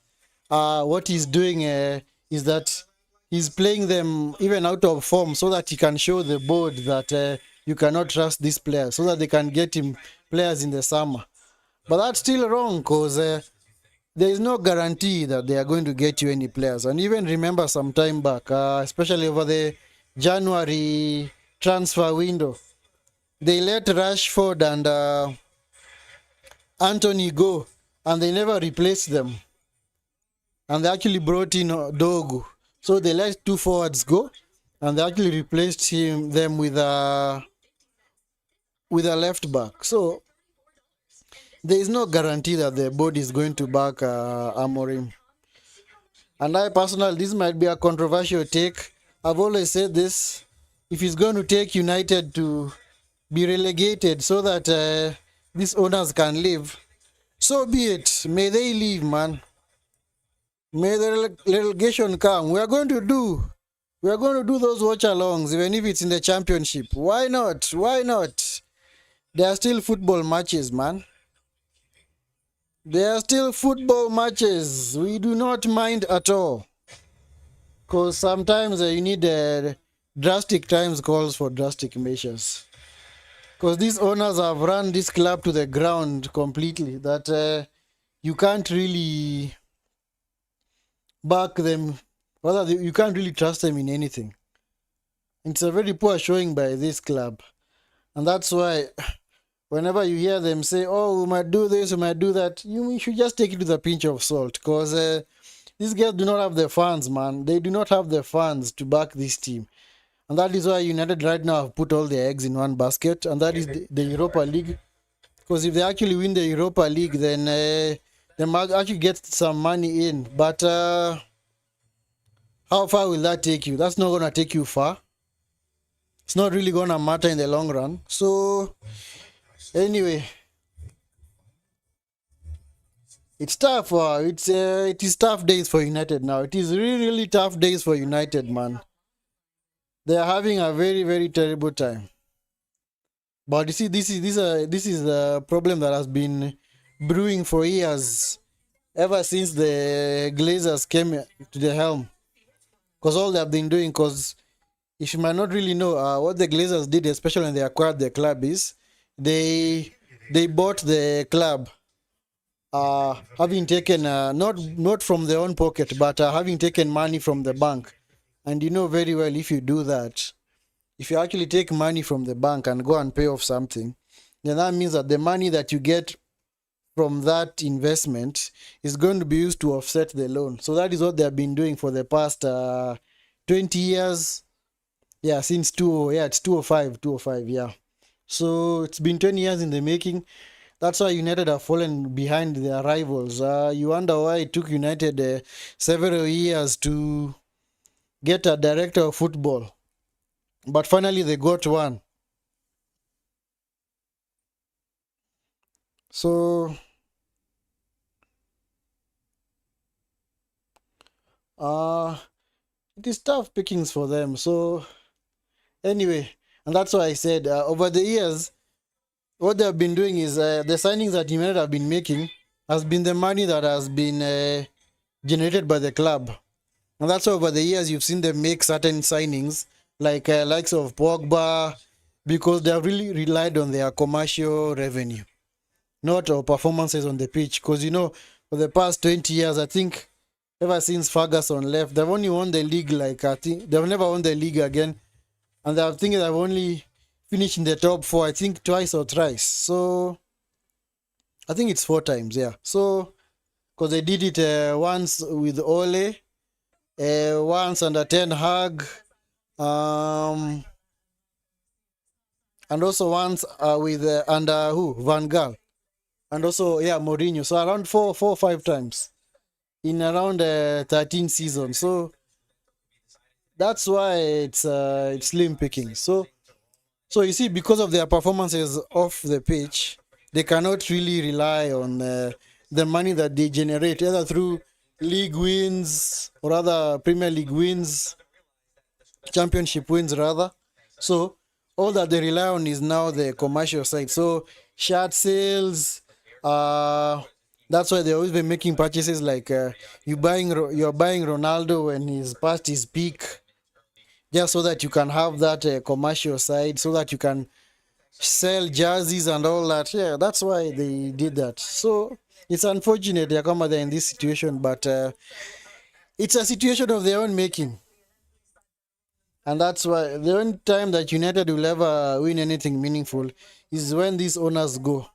what he's doing is that he's playing them even out of form so that he can show the board that you cannot trust these players, so that they can get him players in the summer. But that's still wrong, because there is no guarantee that they are going to get you any players. And even remember some time back, especially over the January transfer window, they let Rashford and Anthony go, and they never replaced them. And they actually brought in Dogu. So they let two forwards go, and they actually replaced them with a left back. So there is no guarantee that the board is going to back Amorim. And I personally, this might be a controversial take. I've always said this: if he's going to take United to be relegated so that these owners can live, so be it. May they leave, man. May the relegation come. We are going to do those watch-alongs, even if it's in the championship. Why not? Why not? There are still football matches, man. There are still football matches. We do not mind at all. Because sometimes you need drastic times calls for drastic measures. Because these owners have run this club to the ground completely, that you can't really back them Rather, you can't really trust them in anything. It's a very poor showing by this club. And that's why whenever you hear them say, oh, we might do this, we might do that, you should just take it with a pinch of salt. Because these guys do not have the funds, man. They do not have the funds to back this team. And that is why United right now have put all their eggs in one basket. And that is the Europa League. Because if they actually win the Europa League, then they might actually get some money in. But how far will that take you? That's not going to take you far. It's not really going to matter in the long run. So, anyway, it's tough. It is tough days for United now. It is really, really tough days for United, man. They are having a very, very terrible time. But you see, this is a problem that has been brewing for years, ever since the Glazers came to the helm. Because all they have been doing, because if you might not really know, what the Glazers did, especially when they acquired the club, is they bought the club, having taken not from their own pocket, but having taken money from the bank. And you know very well, if you do that, if you actually take money from the bank and go and pay off something, then that means that the money that you get from that investment is going to be used to offset the loan. So that is what they have been doing for the past 20 years. Yeah, since it's 205, yeah. So it's been 20 years in the making. That's why United have fallen behind their rivals. You wonder why it took United several years to get a director of football. But finally they got one. So it is tough pickings for them. So anyway, and that's why I said over the years, what they have been doing is the signings that United have been making has been the money that has been generated by the club. And that's why over the years you've seen them make certain signings like likes of Pogba, because they have really relied on their commercial revenue, not our performances on the pitch. Because for the past 20 years, I think ever since Ferguson left, they've only won the league I think they've never won the league again, and I think they've only finished in the top 4, I think twice or thrice. So I think it's 4 times, yeah. So because they did it once with Ole, once under Ten Hag, and also once with under Van Gaal, and also Mourinho. So around 4 or 5 times in around 13 seasons. So that's why it's slim picking. So you see, because of their performances off the pitch, they cannot really rely on the money that they generate, either through league wins or other Premier League wins, championship wins rather. So all that they rely on is now the commercial side. So shirt sales, that's why they always been making purchases like you're buying Ronaldo when he's past his peak, just so that you can have that commercial side, so that you can sell jerseys and all that. Yeah, that's why they did that. So it's unfortunate they're in this situation, but it's a situation of their own making. And that's why the only time that United will ever win anything meaningful is when these owners go.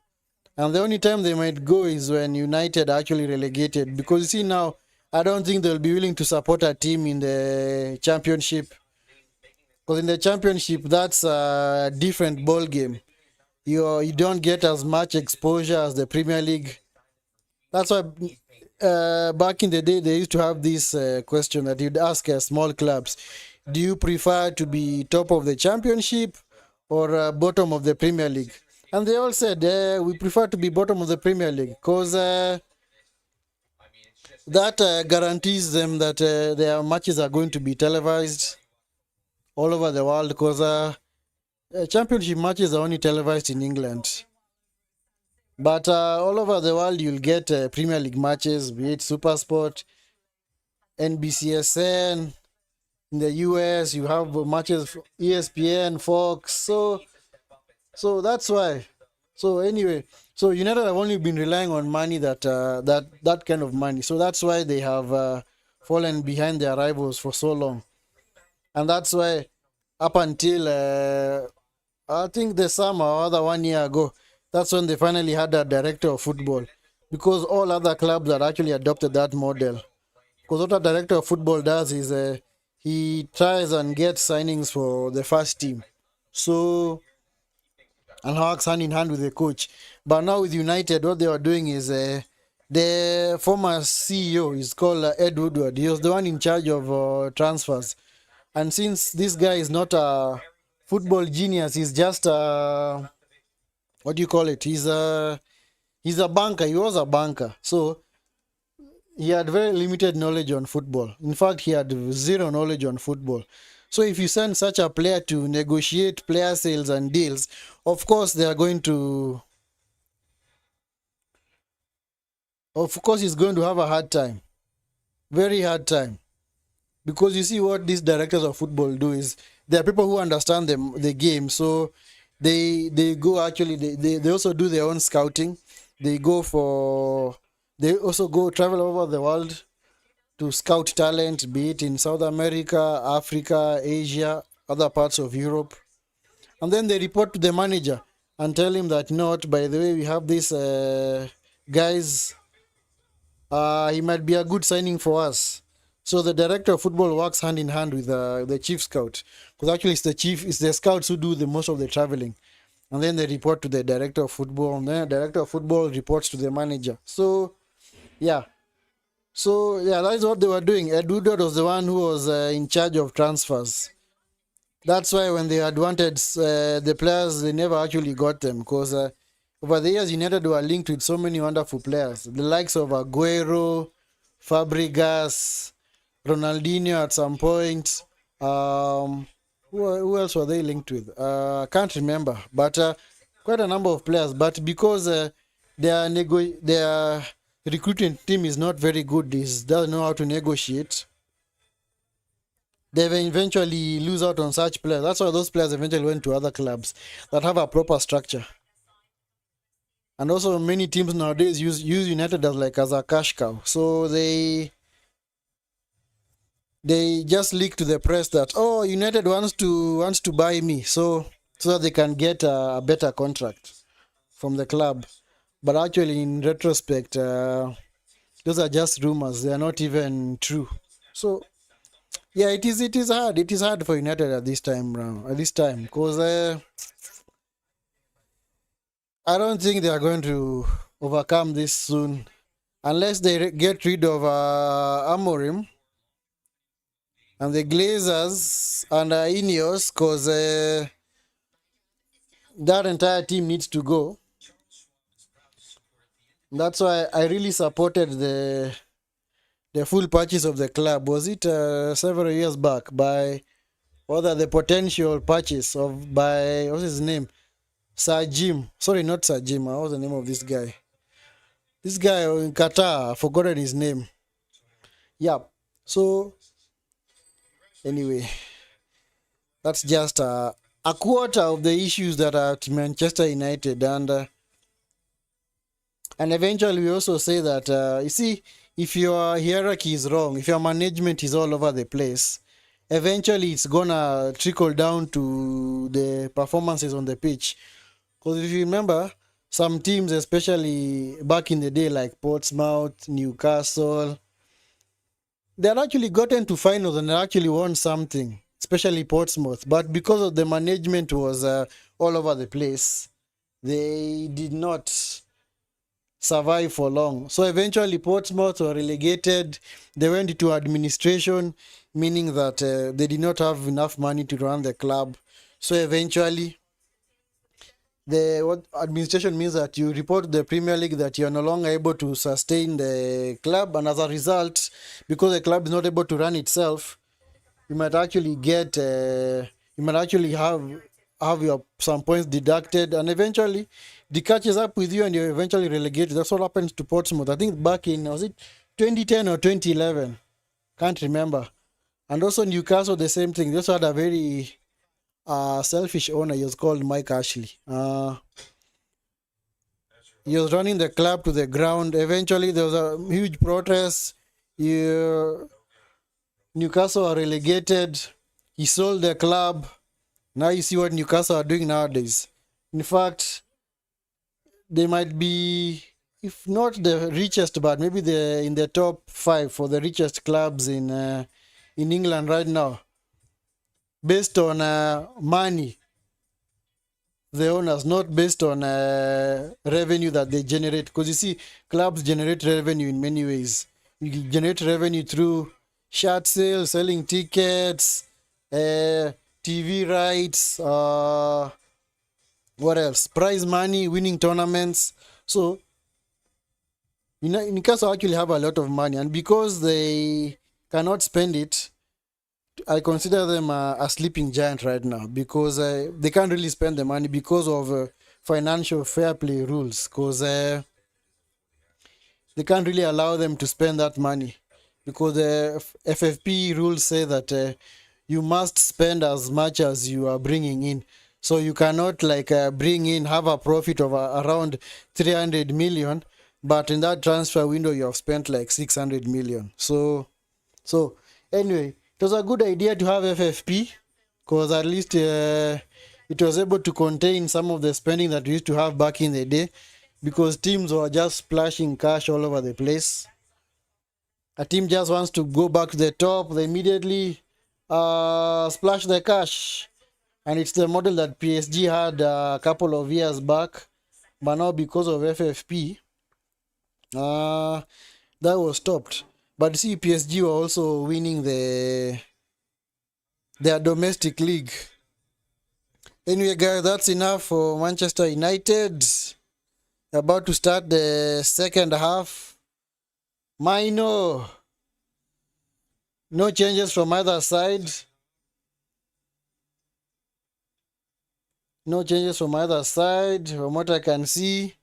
And the only time they might go is when United actually relegated. Because you see now, I don't think they'll be willing to support a team in the championship. Because in the championship, that's a different ball game. You don't get as much exposure as the Premier League. That's why back in the day, they used to have this question that you'd ask small clubs. Do you prefer to be top of the championship or bottom of the Premier League? And they all said, we prefer to be bottom of the Premier League because that guarantees them that their matches are going to be televised all over the world, because championship matches are only televised in England. But all over the world, you'll get Premier League matches, be it SuperSport, NBCSN. In the US, you have matches ESPN, Fox. So that's why. So anyway, so United have only been relying on money that kind of money. So that's why they have fallen behind their rivals for so long. And that's why up until I think the summer or other 1 year ago, that's when they finally had a director of football. Because all other clubs had actually adopted that model. Because what a director of football does is he tries and gets signings for the first team. So, and works hand in hand with the coach. But now with United, what they are doing is the former CEO is called Ed Woodward. He was the one in charge of transfers. And since this guy is not a football genius, he's just a, what do you call it? He's a banker. He was a banker. So he had very limited knowledge on football. In fact, he had zero knowledge on football. So if you send such a player to negotiate player sales and deals, of course they are going to, of course he's going to have a hard time. Very hard time. Because you see what these directors of football do is there are people who understand the game. So they go actually, they also do their own scouting. They also go travel over the world to scout talent, be it in South America, Africa, Asia, other parts of Europe. And then they report to the manager and tell him that, not by the way, we have this guys, he might be a good signing for us. So the director of football works hand in hand with the chief scout. Because actually it's the scouts who do the most of the traveling. And then they report to the director of football, and then the director of football reports to the manager. So, yeah. So, yeah, that is what they were doing. Ed Woodward was the one who was in charge of transfers. That's why when they had wanted the players, they never actually got them. Because over the years, United were linked with so many wonderful players. The likes of Aguero, Fabregas, Ronaldinho at some point. Who else were they linked with? I can't remember. But quite a number of players. But because their recruiting team is not very good, doesn't know how to negotiate, they eventually lose out on such players. That's why those players eventually went to other clubs that have a proper structure. And also many teams nowadays use United as a cash cow. So they just leak to the press that, oh, United wants to buy me, so that they can get a better contract from the club. But actually, in retrospect, those are just rumors. They are not even true. So, yeah, it is hard. It is hard for United at this time, because I don't think they are going to overcome this soon, unless they get rid of Amorim and the Glazers and Ineos, because that entire team needs to go. That's why I really supported the full purchase of the club. Was it several years back by the potential purchase by what's his name? Sir Jim. Sorry, not Sir Jim. What was the name of this guy? This guy in Qatar, I've forgotten his name. Yeah. So anyway, that's just a quarter of the issues that are at Manchester United, and eventually we also say that you see, if your hierarchy is wrong, if your management is all over the place, eventually it's gonna trickle down to the performances on the pitch. Because if you remember, some teams, especially back in the day, like Portsmouth, Newcastle, they had actually gotten to finals and they actually won something, especially Portsmouth. But because of the management was all over the place, they did not survive for long. So eventually Portsmouth were relegated. They went into administration, meaning that they did not have enough money to run the club. So eventually, what administration means that you report to the Premier League that you are no longer able to sustain the club, and as a result, because the club is not able to run itself, you might actually have your some points deducted, and eventually it catches up with you and you're eventually relegated. That's what happened to Portsmouth. I think back in, was it 2010 or 2011? Can't remember. And also Newcastle, the same thing. They also had a very selfish owner. He was called Mike Ashley. He was running the club to the ground. Eventually there was a huge protest. Newcastle are relegated. He sold the club. Now you see what Newcastle are doing nowadays. In fact, they might be, if not the richest, but maybe they're in the top 5 for the richest clubs in England right now, based on money, the owners, not based on revenue that they generate. Because you see, clubs generate revenue in many ways. You generate revenue through shirt sales, selling tickets, TV rights, what else? Prize money, winning tournaments. So, Newcastle actually have a lot of money, and because they cannot spend it, I consider them a sleeping giant right now, because they can't really spend the money because of financial fair play rules, because they can't really allow them to spend that money, because the FFP rules say that you must spend as much as you are bringing in. So you cannot bring in, have a profit of around 300 million, but in that transfer window you have spent like 600 million. So anyway, it was a good idea to have FFP, because at least it was able to contain some of the spending that we used to have back in the day, because teams were just splashing cash all over the place. A team just wants to go back to the top, they immediately splash the cash. And it's the model that PSG had a couple of years back, but now because of FFP, that was stopped. But see, PSG were also winning their domestic league. Anyway, guys, that's enough for Manchester United. About to start the second half. Minor. No changes from either side. No changes from either side, from what I can see.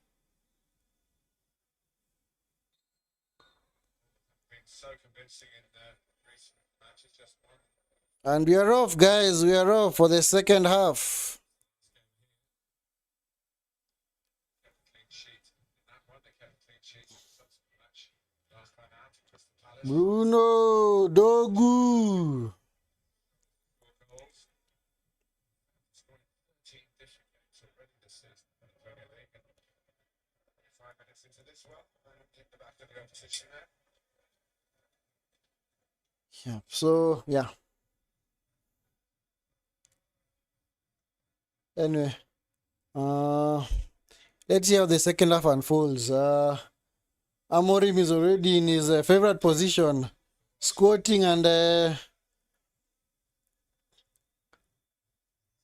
Been so convincing in recent matches, just one And we are off, guys. We are off for the second half. clean sheet. In that one, they kept a clean sheet in the subsequent match. Last time out, Crystal Palace. Bruno Dogu. 4 goals. Scoring 13 different games already this season in the Premier League. And 5 minutes into this one, in the back of the opposition there. Yeah. So yeah. Anyway, let's see how the second half unfolds. Amorim is already in his favorite position, squatting and It's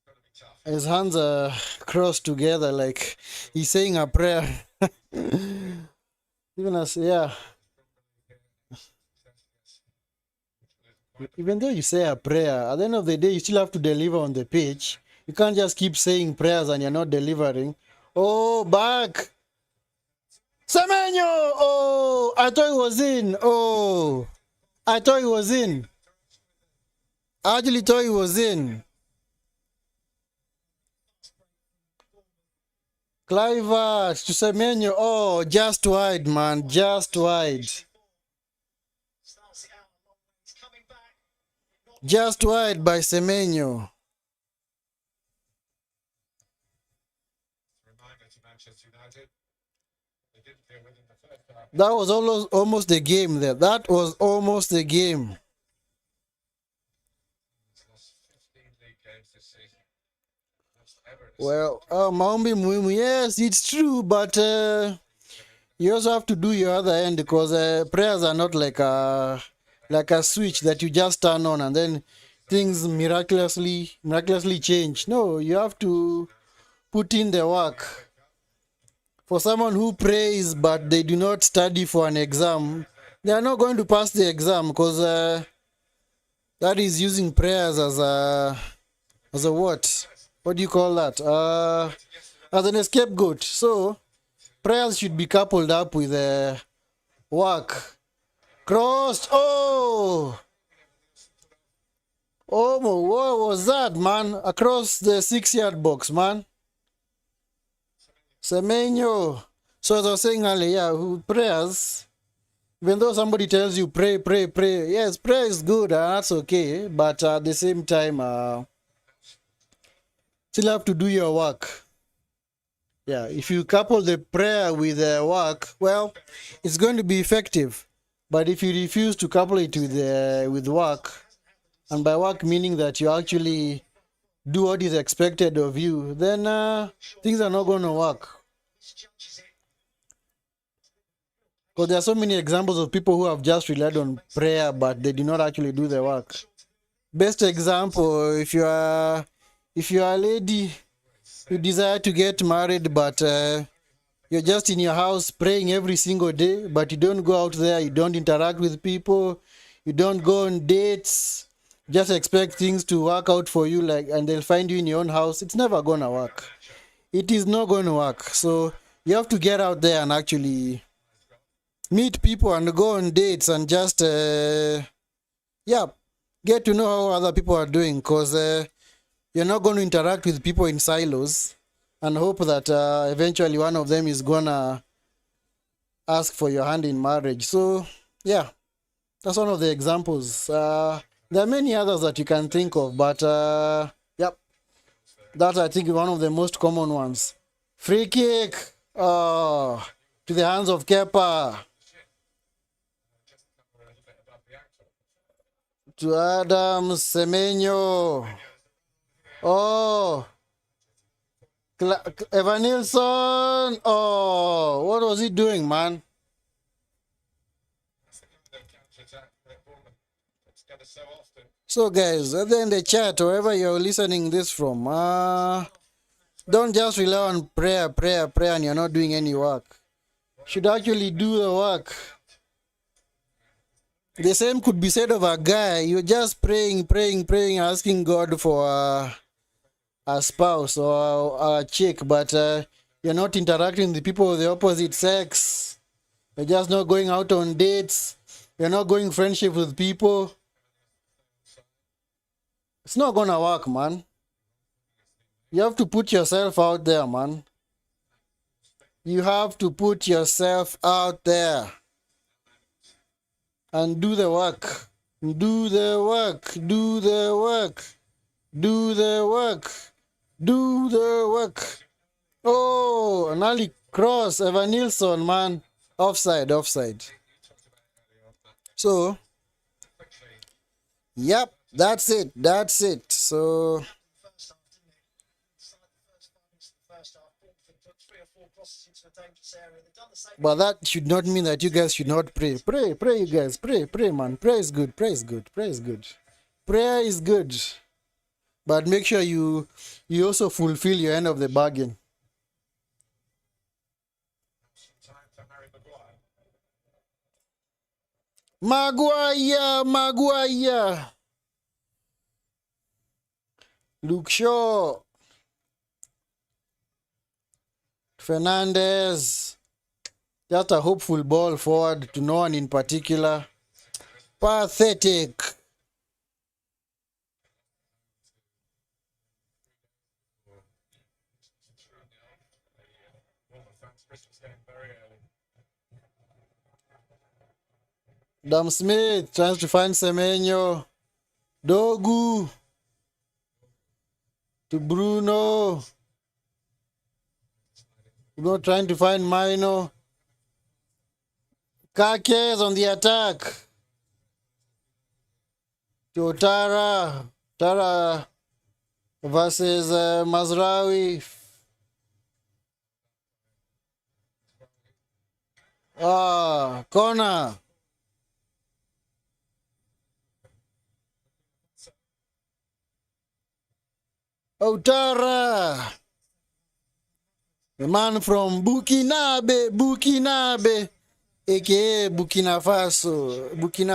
got to be tough. his hands are crossed together like he's saying a prayer. Even as even though you say a prayer, at the end of the day, you still have to deliver on the pitch. You can't just keep saying prayers and you're not delivering. Oh, back! Semenyo! Oh, I thought he was in. Oh, I thought he was in. I actually thought he was in. Clivert to Semenyo. Oh, just wide, man. Just wide. Starts it out a long way. He's coming back. Just wide by Semenyo. Reminder to Manchester United. They didn't deal with it in the first half. That was almost the game there. That was almost the game. He's lost 15 league games this season. Most ever in a Well, Maombi Muimu, yes, it's true, but you also have to do your other end, because prayers are not like a switch that you just turn on and then things miraculously change. No, you have to put in the work. For someone who prays but they do not study for an exam, they are not going to pass the exam, because that is using prayers as a what? What do you call that? As an scapegoat. So prayers should be coupled up with work. Crossed. Oh, what was that, man? Across the 6-yard box, man. Semenyo. So as I was saying earlier, prayers, Even though somebody tells you pray, pray, pray, yes, prayer is good, that's okay. But at the same time, still have to do your work. Yeah, if you couple the prayer with work, well, it's going to be effective. But if you refuse to couple it with work, and by work meaning that you actually do what is expected of you, then things are not going to work. Because there are so many examples of people who have just relied on prayer, but they did not actually do the work. Best example, if you are a lady, you desire to get married, but you're just in your house praying every single day, but you don't go out there, you don't interact with people, you don't go on dates, just expect things to work out for you, and they'll find you in your own house. It's never gonna work. It is not going to work. So you have to get out there and actually meet people and go on dates and just get to know how other people are doing, because you're not going to interact with people in silos and hope that eventually one of them is gonna ask for your hand in marriage. So yeah, that's one of the examples. There are many others that you can think of, but that's, I think, one of the most common ones. Free kick to the hands of Kepa, to Adam Semenyo. Oh, Evanilson. Oh, what was he doing, man? So guys, other in the chat, wherever you're listening this from, don't just rely on prayer, and you're not doing any work. Should actually do the work. The same could be said of a guy. You're just praying, asking God for a spouse or a chick, but you're not interacting with people of the opposite sex. You're just not going out on dates. You're not going friendship with people. It's not gonna work, man. You have to put yourself out there, man. You have to put yourself out there and do the work. Do the work. Do the work. Do the work. Do the work. Oh, an early cross, Evanilson, man. Offside. So, yep, that's it. So, but that should not mean that you guys should not pray. Pray, you guys. Pray, man. Prayer is good. Prayer is good. But make sure you also fulfill your end of the bargain. Maguire. Luke Shaw. Fernandez. Just a hopeful ball forward to no one in particular. Pathetic. Dam Smith tries to find Semenyo. Dogu. To Bruno. Bruno trying to find Mino. Kake is on the attack. To Tara. Tara versus Mazraoui. Corner. Outara. The man from Bukinabe, aka Burkina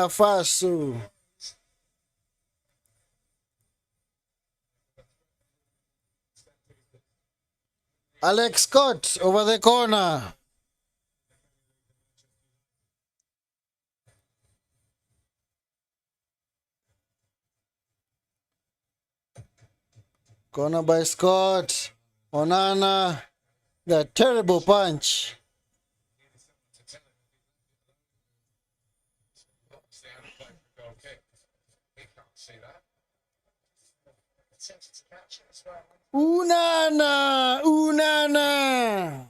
Faso. Alex Scott over the corner. Corner by Scott. Onana. The terrible punch. It's the out play for goal kick. He can't see that. Attempted to catch it as well. Unana! Unana!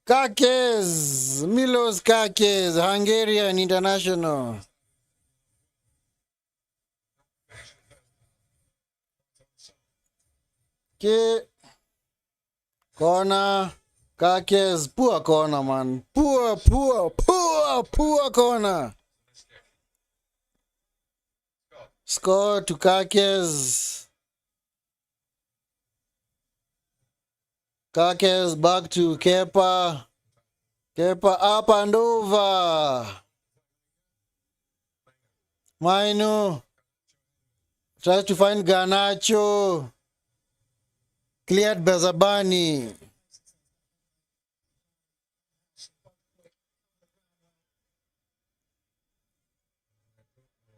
Kakes! Milos Kakes, Hungarian international. Okay. Corner. Kakes, poor corner, man. Poor corner. Score to Kakes. Kakes back to Kepa. Kepa up and over. Maino tries to find Garnacho. Cleared Bezabani.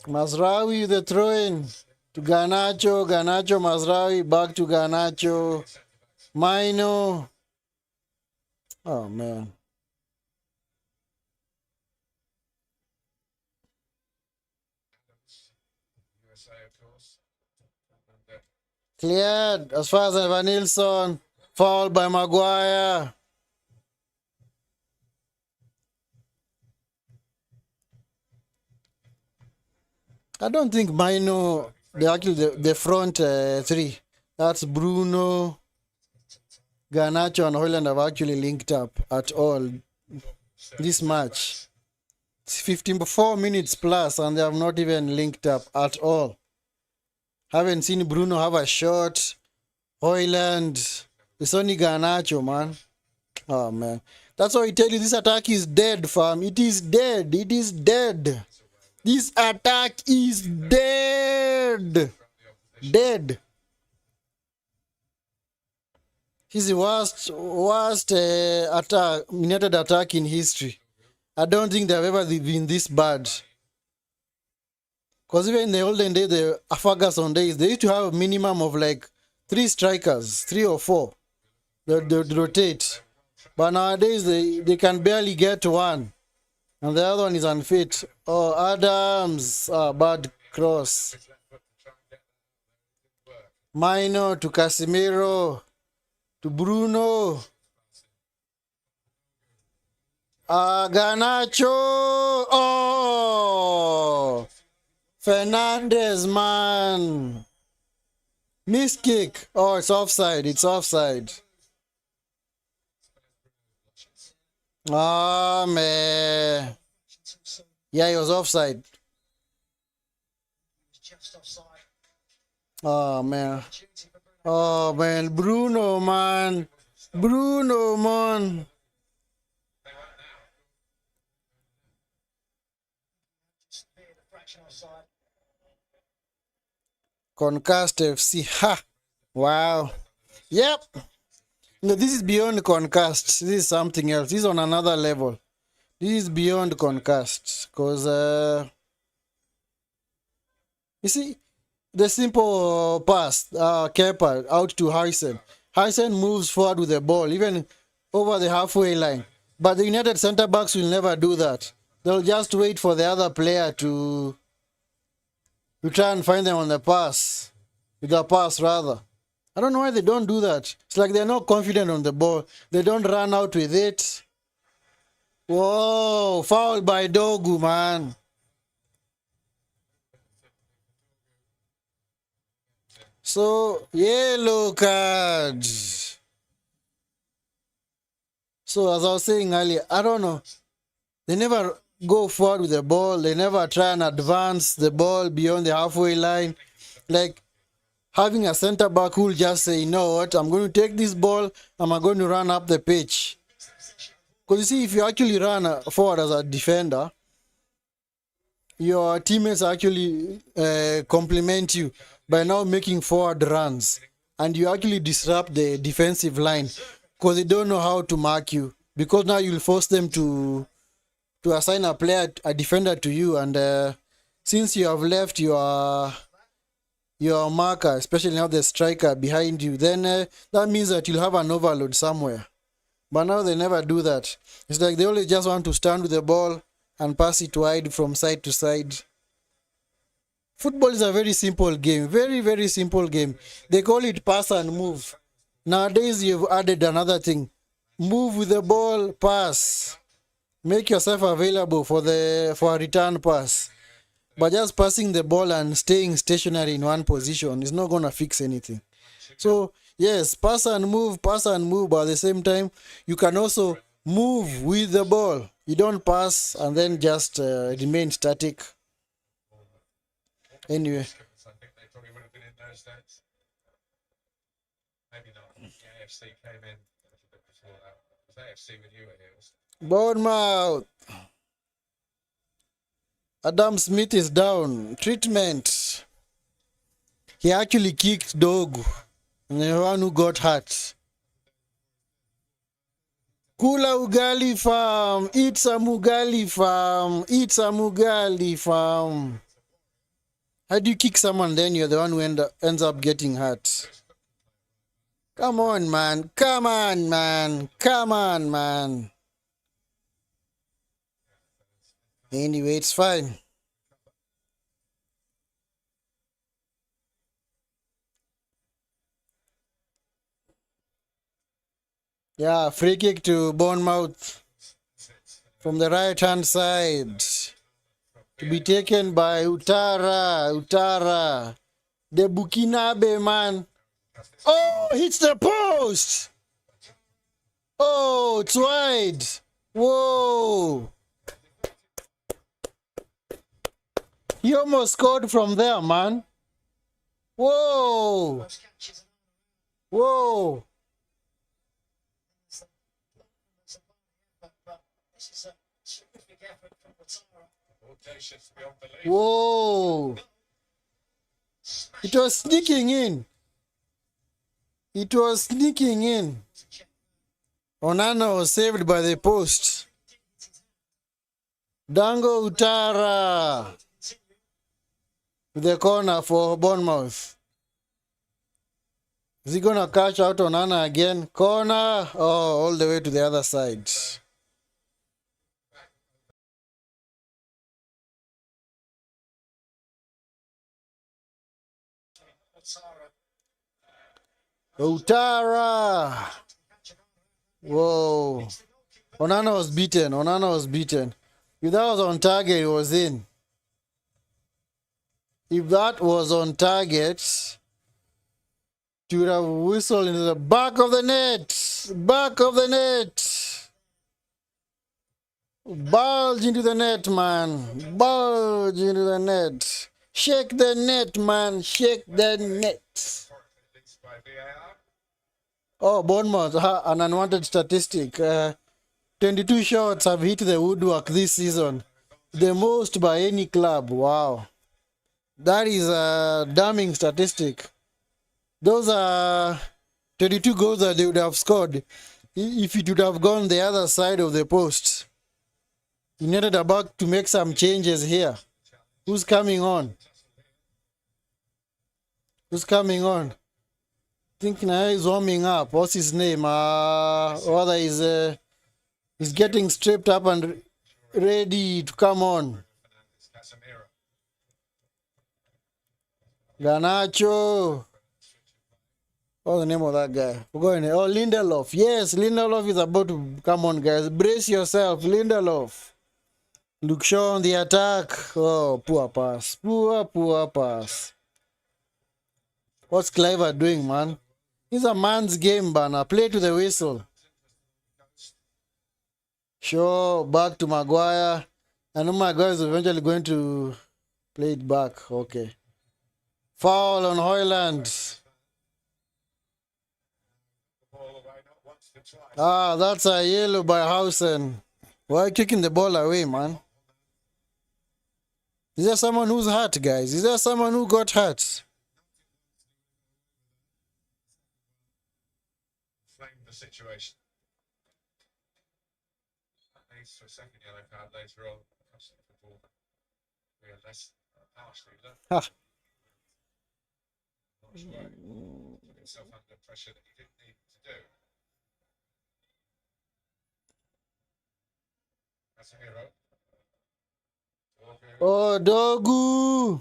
Mazraoui the throw-in to Garnacho. Garnacho, Mazraoui back to Garnacho. Maino. Oh man. USA, of course. And, Cleared as far as Evan Nilsson. Foul by Maguire. I don't think Maino, the front three. That's Bruno, Garnacho, and Hoyland have actually linked up at all this match. It's 54 minutes plus, and they have not even linked up at all. Haven't seen Bruno have a shot. Hoyland. It's only Garnacho, man. Oh, man. That's why I tell you this attack is dead, fam. It is dead. It is dead. This attack is dead. Dead. He's the worst United attack in history. I don't think they've ever been this bad. Because even in the olden days, the Ferguson days, they used to have a minimum of like 3 strikers, 3 or 4. They rotate. But nowadays, they can barely get one. And the other one is unfit. Oh, Adams. Bad cross. Maino to Casemiro. To Bruno. Garnacho. Oh. Fernandez, man. Miss kick. Oh, it's offside. It's offside. Oh, man. Yeah, he was offside. Just offside. Oh, man. Oh, man. Bruno, man. Bruno, man. Just a fraction offside. Concast FC. Ha! Wow. Yep. No, this is beyond Concast. This is something else. This is on another level. This is beyond Concast. Because, you see, the simple pass, Kepa out to Harrison. Harrison moves forward with the ball, even over the halfway line. But the United centre-backs will never do that. They'll just wait for the other player to try and find them on the pass. With the pass, rather. I don't know why they don't do that. It's like they're not confident on the ball. They don't run out with it. Whoa, foul by Dogu, man. So, yellow card. So, as I was saying earlier, I don't know. They never go forward with the ball. They never try and advance the ball beyond the halfway line. Like, having a center back who will just say, you know what, I'm going to take this ball and I'm going to run up the pitch. Because you see, if you actually run forward as a defender, your teammates actually compliment you by now making forward runs. And you actually disrupt the defensive line because they don't know how to mark you. Because now you'll force them to assign a defender to you. And since you have left your marker, especially now the striker behind you, then that means that you'll have an overload somewhere. But now they never do that. It's like they only just want to stand with the ball and pass it wide from side to side. Football is a very simple game. Very, very simple game. They call it pass and move. Nowadays, you've added another thing. Move with the ball, pass. Make yourself available for a return pass. But just passing the ball and staying stationary in one position is not going to fix anything. So, yes, pass and move, but at the same time, you can also move with the ball. You don't pass and then just remain static. Anyway. I think they probably would have been in those days. Maybe not. The AFC came in a little bit before that. It was AFC when you were here. Bournemouth. Adam Smith is down. Treatment. He actually kicked Dog, the one who got hurt. Kula ugali farm. Eat some ugali farm. Eat some ugali farm. How do you kick someone then you're the one who ends up getting hurt? Come on, man. Come on, man. Come on, man. Anyway, it's fine. Yeah, free kick to Bournemouth from the right-hand side. To be taken by Utara. The Bukinabe man. Oh, hits the post. Oh, it's wide. Whoa. He almost scored from there, man. Whoa. Whoa. This is a terrific effort from Watara. Audacious beyond belief. Whoa. It was sneaking in. It was sneaking in. Onana was saved by the post. Dango Utara with the corner for Bournemouth. Is he going to catch out Onana again? Corner. Oh, all the way to the other side. Utara. Whoa. Onana was beaten. If that was on target, it was in. If that was on target, he would have whistled into the back of the net. Bulge into the net, man. Shake the net, man. Shake the net. Oh, Bournemouth, an unwanted statistic. 22 shots have hit the woodwork this season. The most by any club. Wow. That is a damning statistic. Those are 22 goals that they would have scored if it would have gone the other side of the post. United are about to make some changes here. Who's coming on? I think now he's warming up. What's his name? Whether he's getting stripped up and ready to come on. Garnacho. What's the name of that guy? We're going. Oh, Lindelof. Yes, Lindelof is about to come on, guys. Brace yourself, Lindelof. Luke Shaw on the attack. Oh, poor pass. Poor pass. What's Cliver doing, man? It's a man's game, Bana. Play to the whistle. Sure, back to Maguire. I know Maguire is eventually going to play it back. Okay. Foul on Højlund. That's a yellow by Hausen. Why are you kicking the ball away, man? Is there someone who's hurt, guys? Is there someone who got hurt? Framed the situation. That leads to a second yellow card later on. We are less harshly looked. Put himself under pressure that he didn't need to do. Casemiro. Oh, Dogu.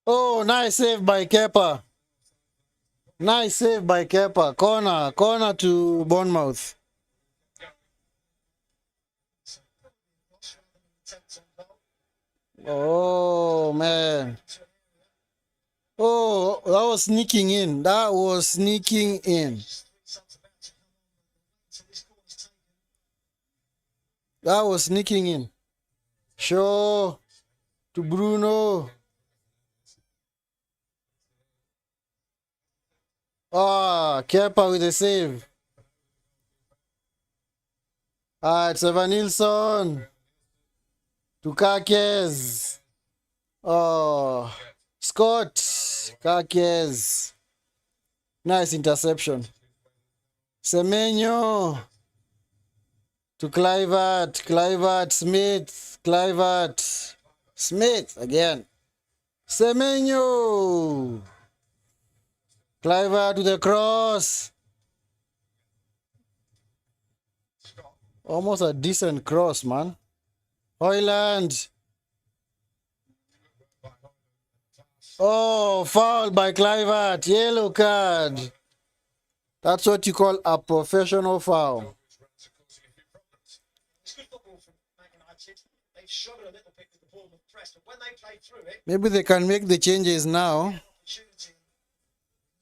Oh, nice save by Kepa. Nice save by Kepa. Corner to Bournemouth. Oh, man. Oh, that was sneaking in. That was sneaking in. That was sneaking in. Sure. To Bruno. Ah, Kepa with a save. It's Evan Nilsson. To Kakez. Oh, Scott. Kakez. Nice interception. Semenyo. To Clivert. Smith. Clivert. Smith again. Semenyo. Clivert to the cross. Almost a decent cross, man. Hoyland. Oh, foul by Clivert. Yellow card. That's what you call a professional foul. It's good football from Man United. They've struggled a little bit with the Bournemouth press, but when they play through it, Maybe they can make the changes now. opportunity.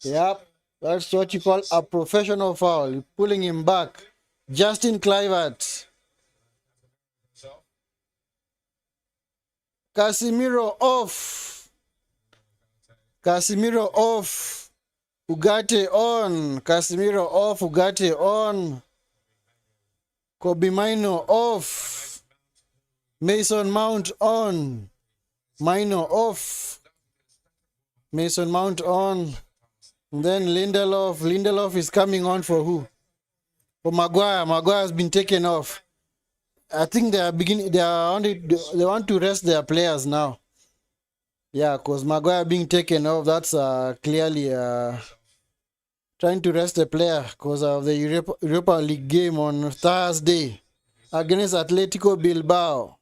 Yep. That's what you call a professional foul. You're pulling him back. Justin Clivert. Casemiro off. Casemiro off. Ugarte on. Casemiro off. Ugarte on. Kobe Mino off. Mason Mount on. Mino off. Mason Mount on. And then Lindelof. Lindelof is coming on for who? For Maguire. Maguire has been taken off. I think they want to rest their players now. Yeah, because Maguire being taken off, that's clearly trying to rest a player because of the Europa League game on Thursday against Atletico Bilbao.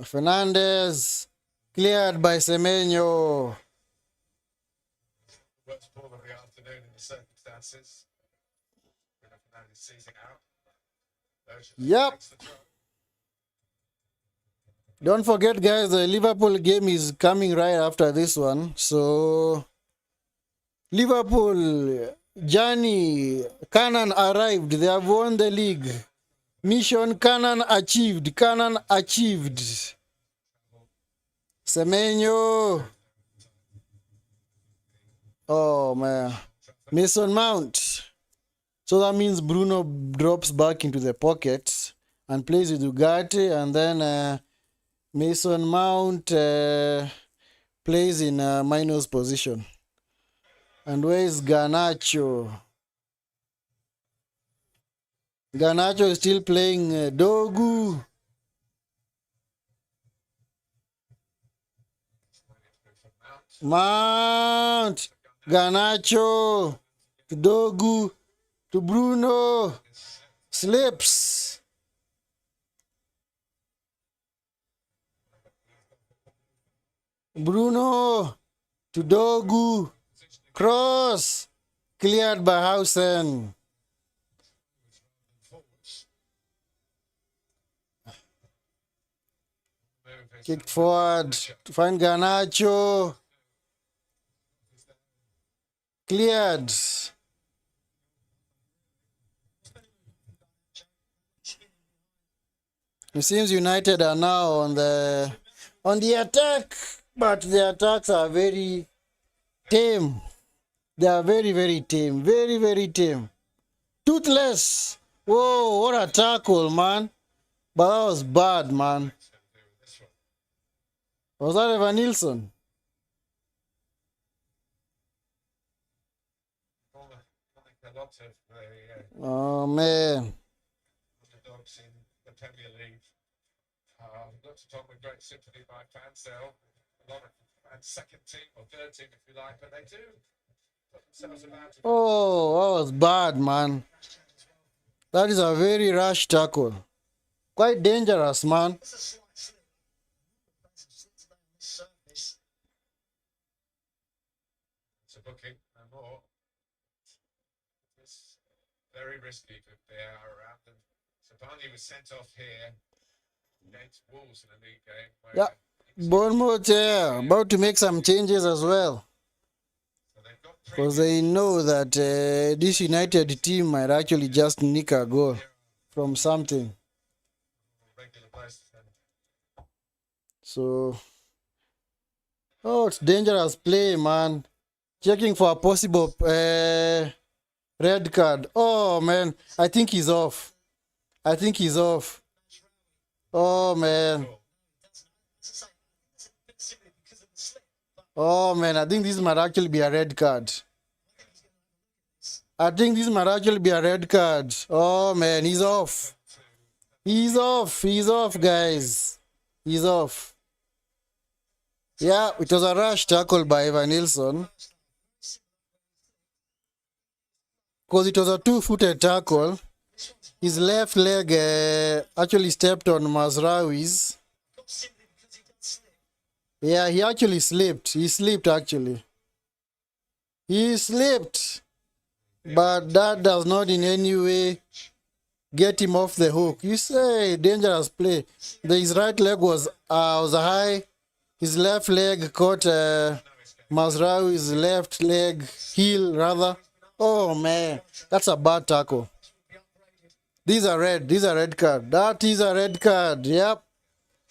Fernandez cleared by Semenyo. Worst ball of the afternoon in the circumstances. Fernandez seizing out. Yep. Don't forget, guys, the Liverpool game is coming right after this one. So, Liverpool, Johnny, Cannon arrived. They have won the league. Mission Cannon achieved. Cannon achieved. Semenyo. Oh, man. Mason Mount. So that means Bruno drops back into the pocket and plays with Ugarte, and then Mason Mount plays in Mino's position. And where is Garnacho? Garnacho is still playing Dogu. Mount. Garnacho. Dogu. To Bruno. Slips. Bruno. To Dogu. Cross. Cleared by Hausen. Kicked forward to find Garnacho. Cleared. It seems United are now on the attack, but the attacks are very tame. They are very, very tame. Very, very tame. Toothless. Whoa, what a tackle, man. But that was bad, man. Was that Evan Nilsson? Oh, man. Underdogs in the Premier League. Lots of talk with great sympathy by fans. They're a lot of fans, second team or third team, if you like, but they do put themselves about. Oh, that was bad, man. That is a very rash tackle. Quite dangerous, man. It's a slight slip. Some slips down the surface. It's a booking, no more. It's very risky if they are around them. Sabani was sent off here against Wolves in a league game. Yeah. Bournemouth, yeah, about to make some changes as well. So they've got Because they know that this United team might actually just nick a goal from something. regular players. So, oh, it's dangerous play, man. Checking for a possible red card. Oh, man. I think he's off. I think he's off. Oh, man. It's a bit simply because of the slip. But Oh, man. I think this might actually be a red card. I think this might actually be a red card. Oh, man. He's off. He's off. He's off, guys. He's off. Yeah, it was a rash tackle by Evan Nilsson. Because it was a two-footed tackle. His left leg actually stepped on Mazraoui's. not simply because he did slip. Yeah, he actually slipped. He slipped, actually. He slipped. But that does not in any way get him off the hook. You say dangerous play. His right leg was high. His left leg caught Mazraoui's left leg heel, rather. Oh, man. That's a bad tackle. These are red. These are red card. That is a red card. Yep.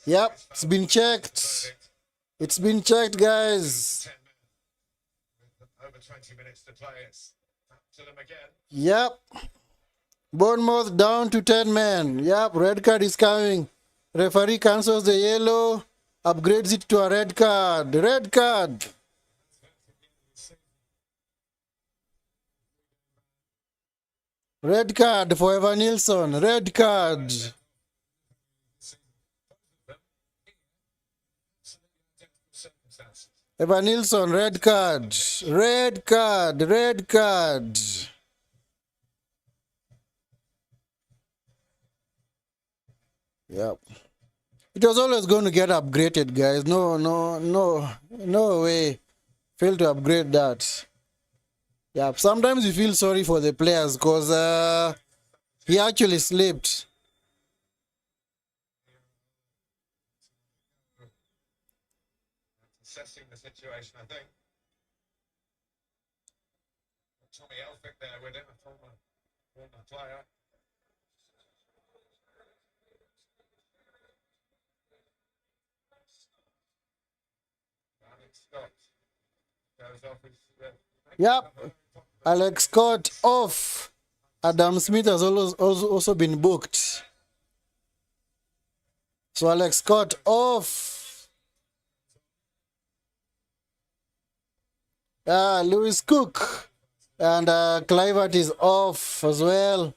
Yep. It's been checked. It's been checked, guys. 10 men. Over 20 minutes to play. It's up to them again. Yep. Bournemouth down to 10 men. Yep. Red card is coming. Referee cancels the yellow. Upgrades it to a red card. Red card. Red card for Evan Nilsson. Red card. Circumstances. Evan Nilsson, red card. Red card. Red card. Yep. It was always going to get upgraded, guys. No way. Fail to upgrade that. Yeah, sometimes you feel sorry for the players because he actually slipped. Assessing the situation, I think. Tommy Elphick there with him, a former player. Alex Scott goes off his. Yep. Alex Scott off. Adam Smith has also been booked. So Alex Scott off. Lewis Cook and Clivert is off as well.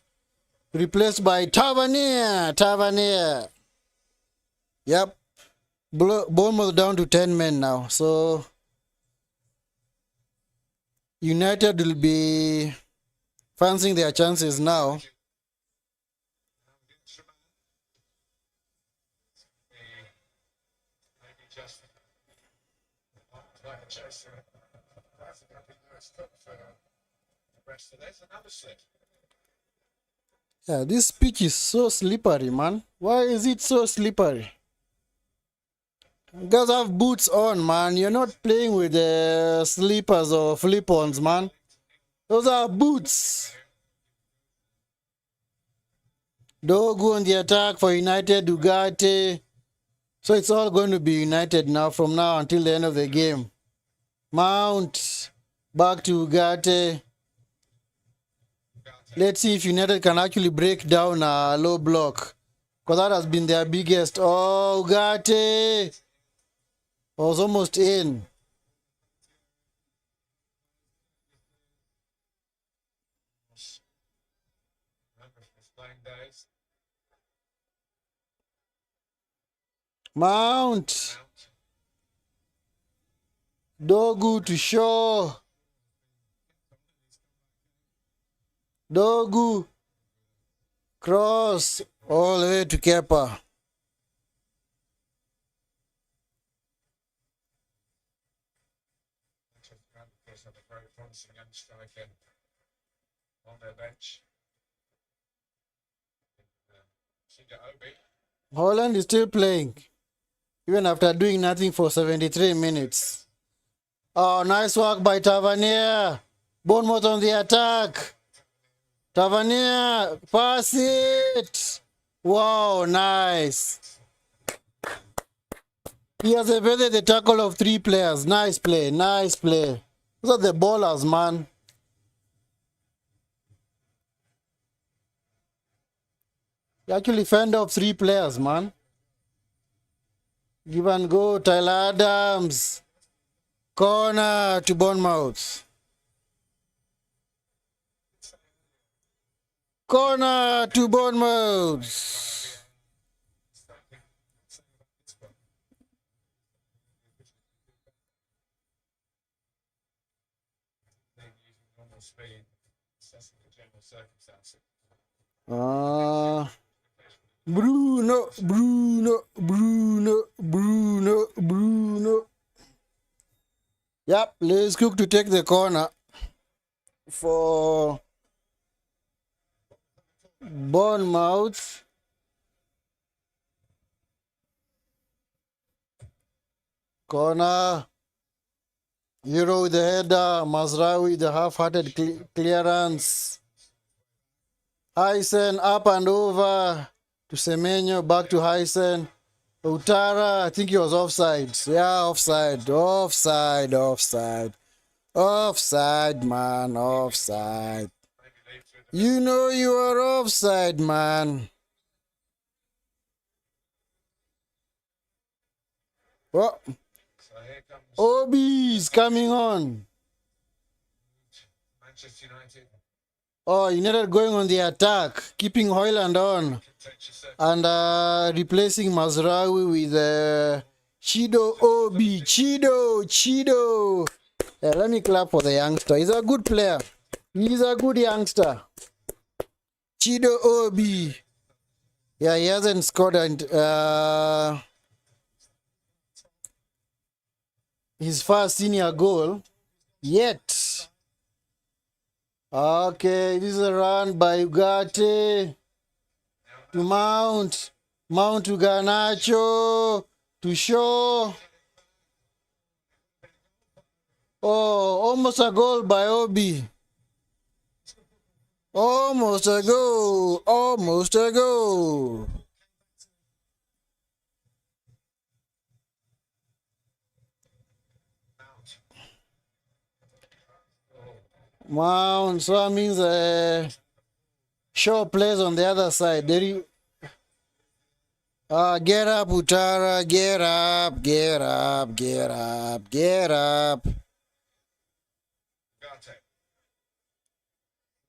Replaced by Tavernier. Tavernier. Yep. Bournemouth down to 10 men now. So United will be fancying their chances now. Maybe just like a chaser. That's going to be nice for the rest of this. Another slip. Yeah, this pitch is so slippery, man. Why is it so slippery? You guys have boots on, man. You're not playing with slippers or flip-ons, man. Those are boots. Dogu on the attack for United, Ugarte. So it's all going to be United now from now until the end of the game. Mount, back to Ugarte. Let's see if United can actually break down a low block. Because that has been their biggest. Oh, Ugarte was almost in. Remember from his playing days. Mount. Dogu to Shaw. Dogu. Cross all the way to Kepa. Manchester United, of course, have a very promising young striker on their bench. Obi. Holland is still playing, even after doing nothing for 73 minutes. Oh, nice work by Tavernier. Bournemouth on the attack. Tavernier, pass it. Wow, nice. He has evaded the tackle of 3 players. Nice play, nice play. Those are the ballers, man. He actually fend off 3 players, man. Give and go, Tyler Adams. Corner to Bournemouth. Corner to Bournemouth. Normal speed, assessing the general circumstances. Bruno, Bruno, Bruno, Bruno, Bruno. Yep, let's cook to take the corner for Bournemouth. Corner. Euro with the header. Mazraoui the half-hearted clearance. Hysen up and over to Semenyo. Back to Hysen. Utara, I think he was offside. Yeah, offside. Offside, offside. Offside, man. Offside. You know you are offside, man. Oh, So here comes Obi is coming on. Manchester United. Oh, United going on the attack, keeping Hoyland on, Contentious and replacing Mazraoui with Chido Obi. Chido. Yeah, let me clap for the youngster. He's a good player. He's a good youngster. Chido Obi. Yeah, he hasn't scored his first senior goal yet. Okay, this is a run by Ugarte to Mount. Mount to Garnacho to Shaw. Oh, almost a goal by Obi. Almost a goal. Almost a goal. Mount, so that means Shaw plays on the other side. Get up, Utara, get up. Ugarte.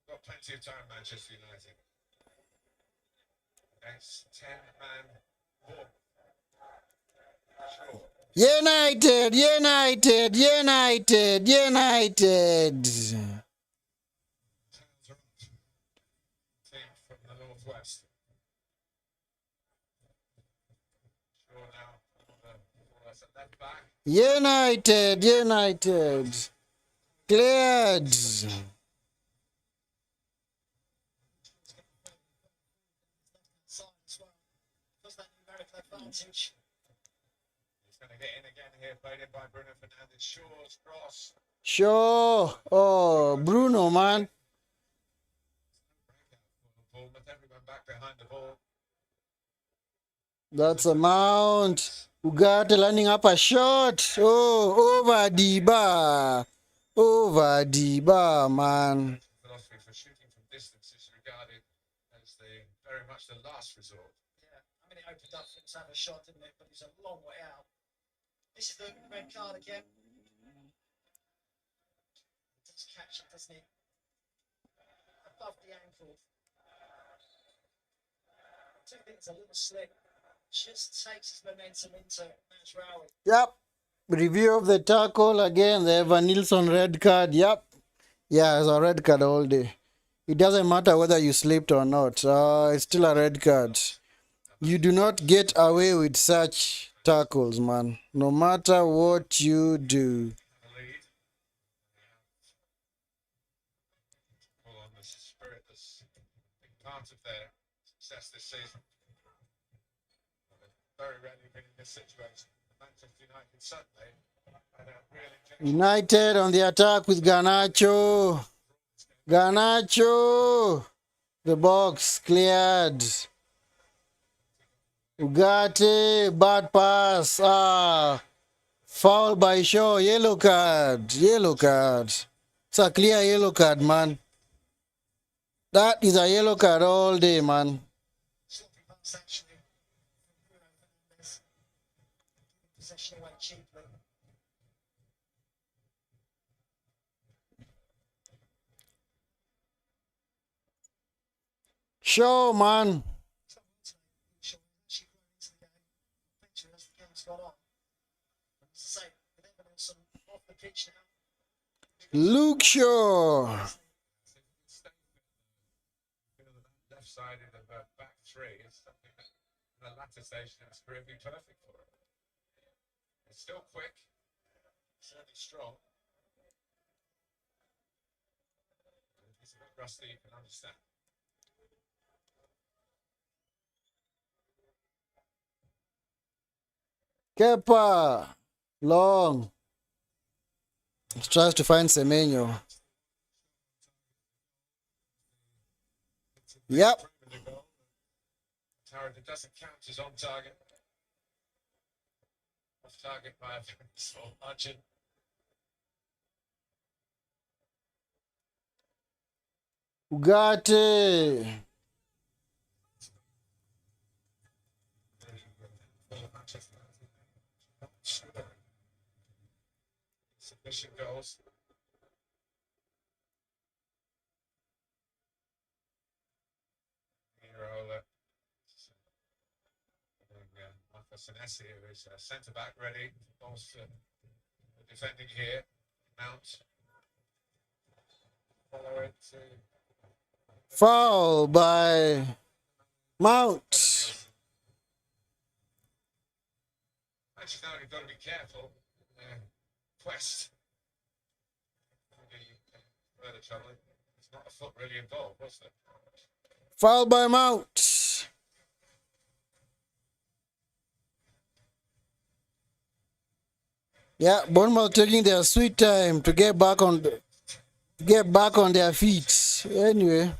Got plenty of time, Manchester United. Against 10-man Bournemouth. Sure. United. Team from the northwest. Sure now. That's a left back. United. Cleared. Side as well. Does that numerical advantage? He's going to get in again here, played in by Bruno Fernandes. Shaw's cross. Sure. Oh, Bruno, man. Bournemouth, everyone back behind the ball. That's a Mount. Ugarte lining up a shot. Oh, over Diba. Man. Philosophy for shooting from distance is regarded as very much the last resort. Yeah, I mean, it opened up for him to have a shot, didn't it? But he's a long way out. This is the red card again. Does catch it, doesn't he? Above the ankle. I do think it's a little slip. Just takes his momentum into Mazraoui. Yep. Review of the tackle again. The Evan Nilsson red card. Yep. Yeah, it's a red card all day. It doesn't matter whether you slipped or not. It's still a red card. You do not get away with such tackles, man. No matter what you do. The lead. Pull on the spirit that's been part of their success this season. Very rarely been in this situation. Manchester United certainly had a real injection. United on the attack with Garnacho. Garnacho. The box cleared. Ugarte, bad pass. Foul by Shaw. Yellow card. Yellow card. It's a clear yellow card, man. That is a yellow card all day, man. Sloppy pass actually from Bruno Fernandes. Possession away cheaply. Shaw, man. Sure, actually grown into the game. Picture as the game's gone on. And as I say, with evidence off the pitch now. Luke Shaw. Left sided of a back three is something that in the latter stage of his career be perfect for him. It's still quick, certainly strong. He's a bit rusty, you can understand. Kepa. Long. Tries to find Semenyo. Yep. Tarrant, it doesn't count as on target. Off target by a very small margin. Ugarte. Submission goals. Senesi, who is centre back ready, almost defending here. Mount. Follow it to Foul by Mount. actually, now you've got to be careful. Quest. Further trouble. It's not a foot really involved, was there? Foul by Mount. Yeah, Bournemouth taking their sweet time to get back on their feet. Anyway,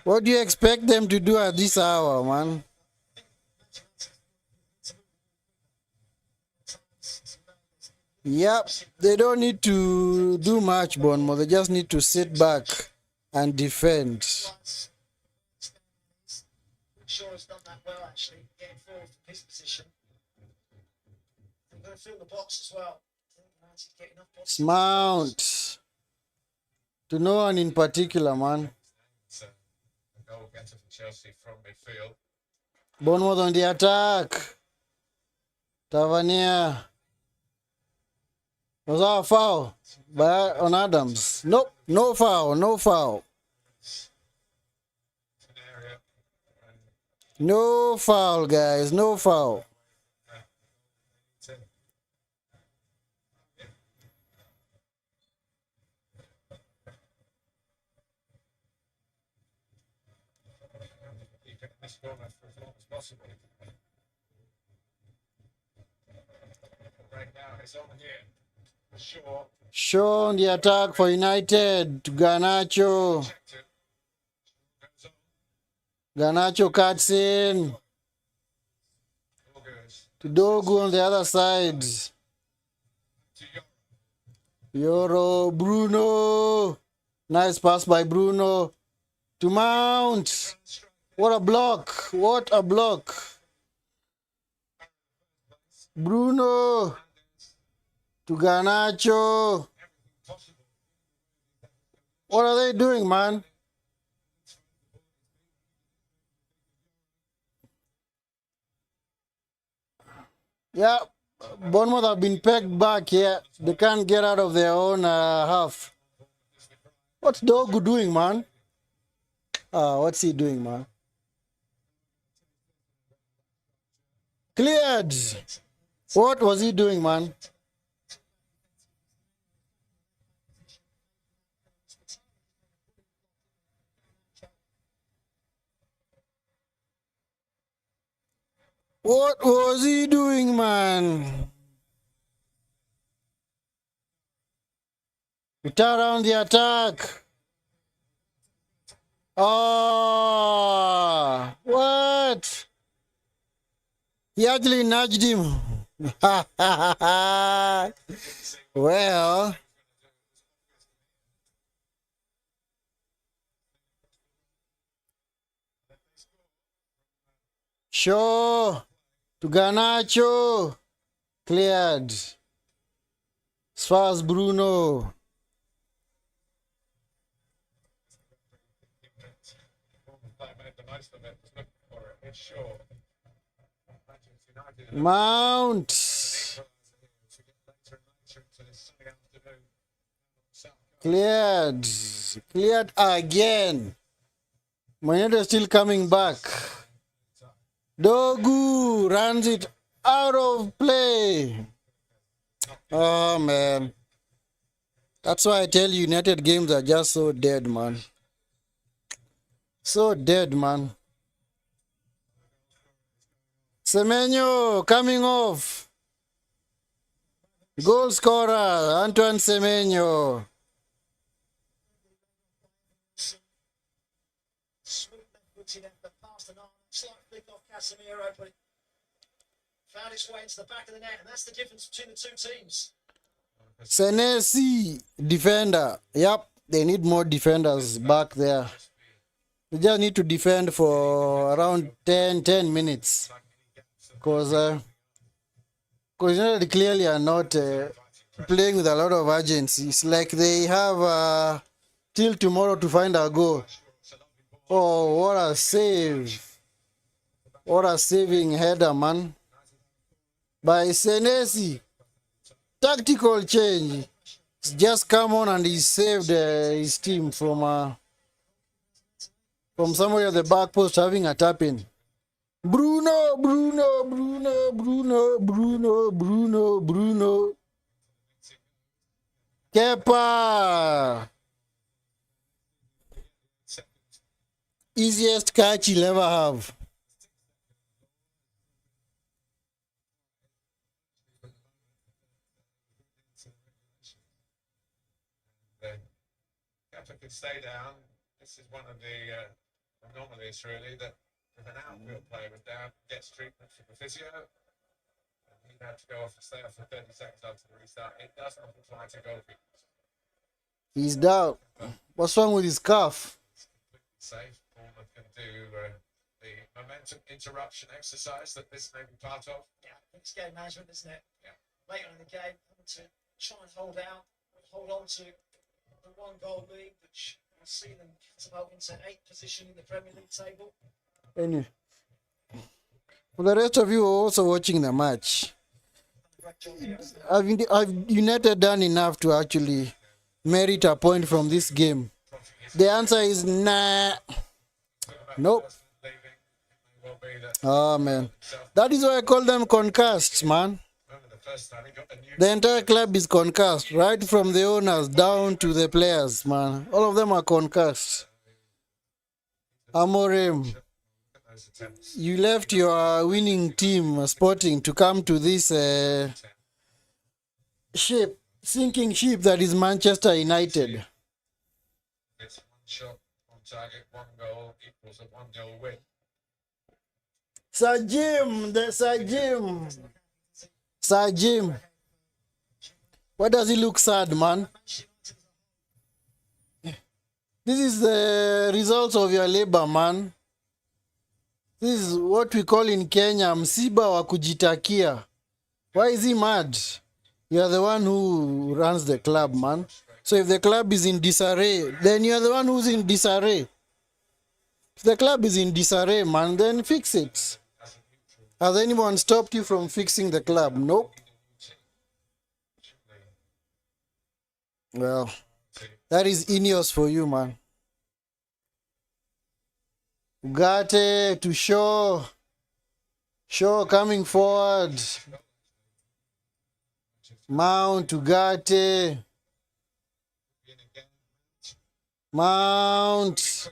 what do you expect them to do at this hour, man? Yep, they don't need to do much, Bournemouth. They just need to sit back and defend. Shaw has done that well, actually, getting forward from his position. They're going to fill the box as well. I think United's getting enough box. Mount. To no one in particular, man. It's a goal getter for Chelsea from midfield. Bournemouth on the attack. Tavernier. Was that a foul on Adams? Nope, no foul, no foul. Canaria No foul, guys, no foul. keep this Bournemouth for as long as possible. Right now it's on here. Shaw. Shaw on the attack for United. Garnacho. Checked it. Goes on. Garnacho cuts in. All goes To Dogu on the other side. to Euro. Bruno. Nice pass by Bruno. To Mount. What a block. What a block. Bruno. To Garnacho. What are they doing, man? Yeah, Bournemouth have been pegged back here. They can't get out of their own half. What's Dogu doing, man? What's he doing, man? Cleared. What was he doing, man? What was he doing, man? We turn around the attack. Oh, what? He actually nudged him. Well, sure. To Garnacho. Cleared. As far as Bruno. Player made the most of it, was looking for it. It's sure. Manchester United are Mount. equaliser here to get later and later into this Sunday afternoon. South Coast. Cleared. Cleared again. Maneta still coming back. Dogu runs it out of play. Oh, man. That's why I tell you, United games are just so dead, man. So dead, man. Semenyo coming off. Goal scorer, Antoine Semenyo. Smooth left-footed effort past an arm, slight flick off Casemiro, but it found its way into the back of the net, and that's the difference between the two teams. Senesi, defender. Yep, they need more defenders back there. They just need to defend for around 10 minutes. Because United clearly are not playing with a lot of urgency. It's like they have till tomorrow to find a goal. Oh, what a save. What a saving header, man. By Senesi. Tactical change. He's just come on and he saved his team from somebody at the back post having a tap in. Bruno. Kepa. Easiest catch he'll ever have. Kepa could stay down. This is one of the anomalies, really, that if an outfield player was down, gets treatment from the physio, and he'd have to go off and stay off for 30 seconds after the restart. It does not apply to goalkeepers. He's down. What's wrong with his calf? It's completely safe. Bournemouth can do the momentum interruption exercise that this may be part of. Yeah, it's game management, isn't it? Yeah. Later in the game, having to try and hold on to the one goal lead, which will see them catapult into 8th position in the Premier League table. Anyway, for the rest of you who are also watching the match, Great job here. have United done enough to actually merit a point from this game? The answer is nah. Nope. Leaving, it may well be that Oh, man. That is why I call them concussed, man. remember the first time he got the new The entire club is concussed, right from the owners down to the players, man. All of them are concussed. Amorim, those attempts. you left your winning team, Sporting, to come to this ship, sinking ship that is Manchester United. It's one shot, one target, one goal equals a 1-0 win. Sir Jim. Why does he look sad, man? This is the results of your labor, man. This is what we call in Kenya, msiba wa kujitakia. Why is he mad? You are the one who runs the club, man. So if the club is in disarray, then you are the one who's in disarray. If the club is in disarray, man, then fix it. Has anyone stopped you from fixing the club? Nope. Well, that is Ineos for you, man. Ugarte to Shaw. Shaw coming forward. Mount to Ugarte. Mount.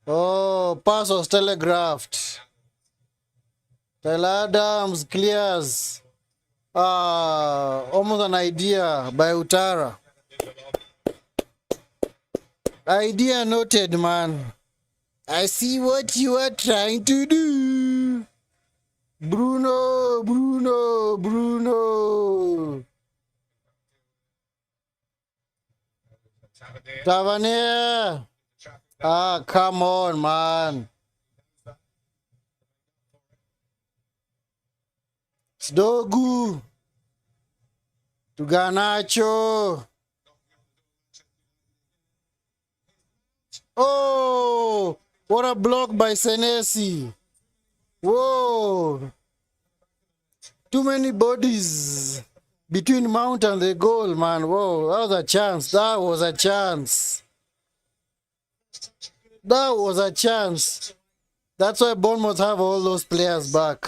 Oh, pass was telegraphed. Tyler Adams clears. Almost an idea by Utara. Idea noted, man. I see what you are trying to do. Bruno, Bruno, Bruno. Tavernier. Come on, man. Sdogu. To Garnacho. Oh, what a block by Senesi. Whoa. Too many bodies between Mount and the goal, man. Whoa, that was a chance. That was a chance. That was a chance. That's why Bournemouth have all those players back.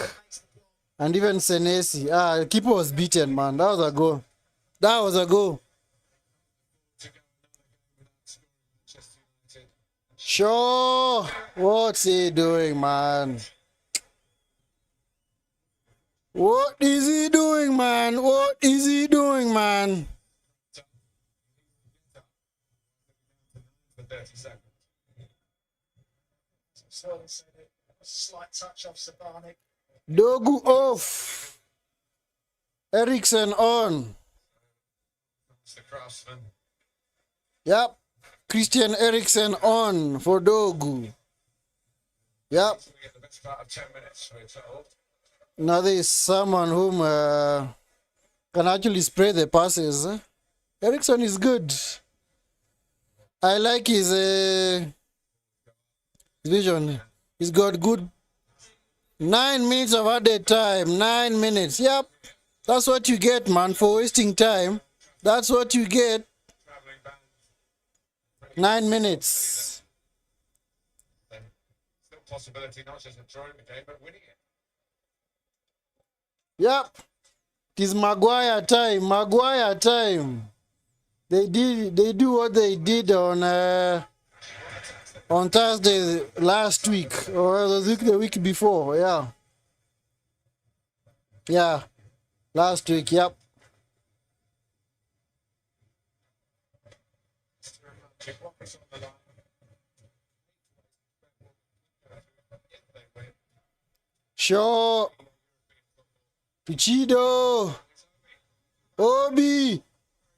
And even Senesi. The keeper was beaten, man. That was a goal. That was a goal. Sure. What's he doing, man? What is he doing, man? What is he doing, man? Slight touch off Sabanic. Dogu off. Ericsson on. The Craftsman. Yep. Christian Eriksen on for Dogu. Yep. We get the best part of 10 minutes, we're told. Now there is someone whom can actually spray the passes. Eriksen is good. I like his vision. He's got good 9 minutes of added time. 9 minutes. Yep. That's what you get, man, for wasting time. That's what you get. 9 minutes. Still possibility not just of drawing the game, but winning it. Yep. It is Maguire time. Maguire time. They do what they did on Thursday last week or the week before. Yeah. Yeah. Last week. Yep. Sure. Pichido. Obi.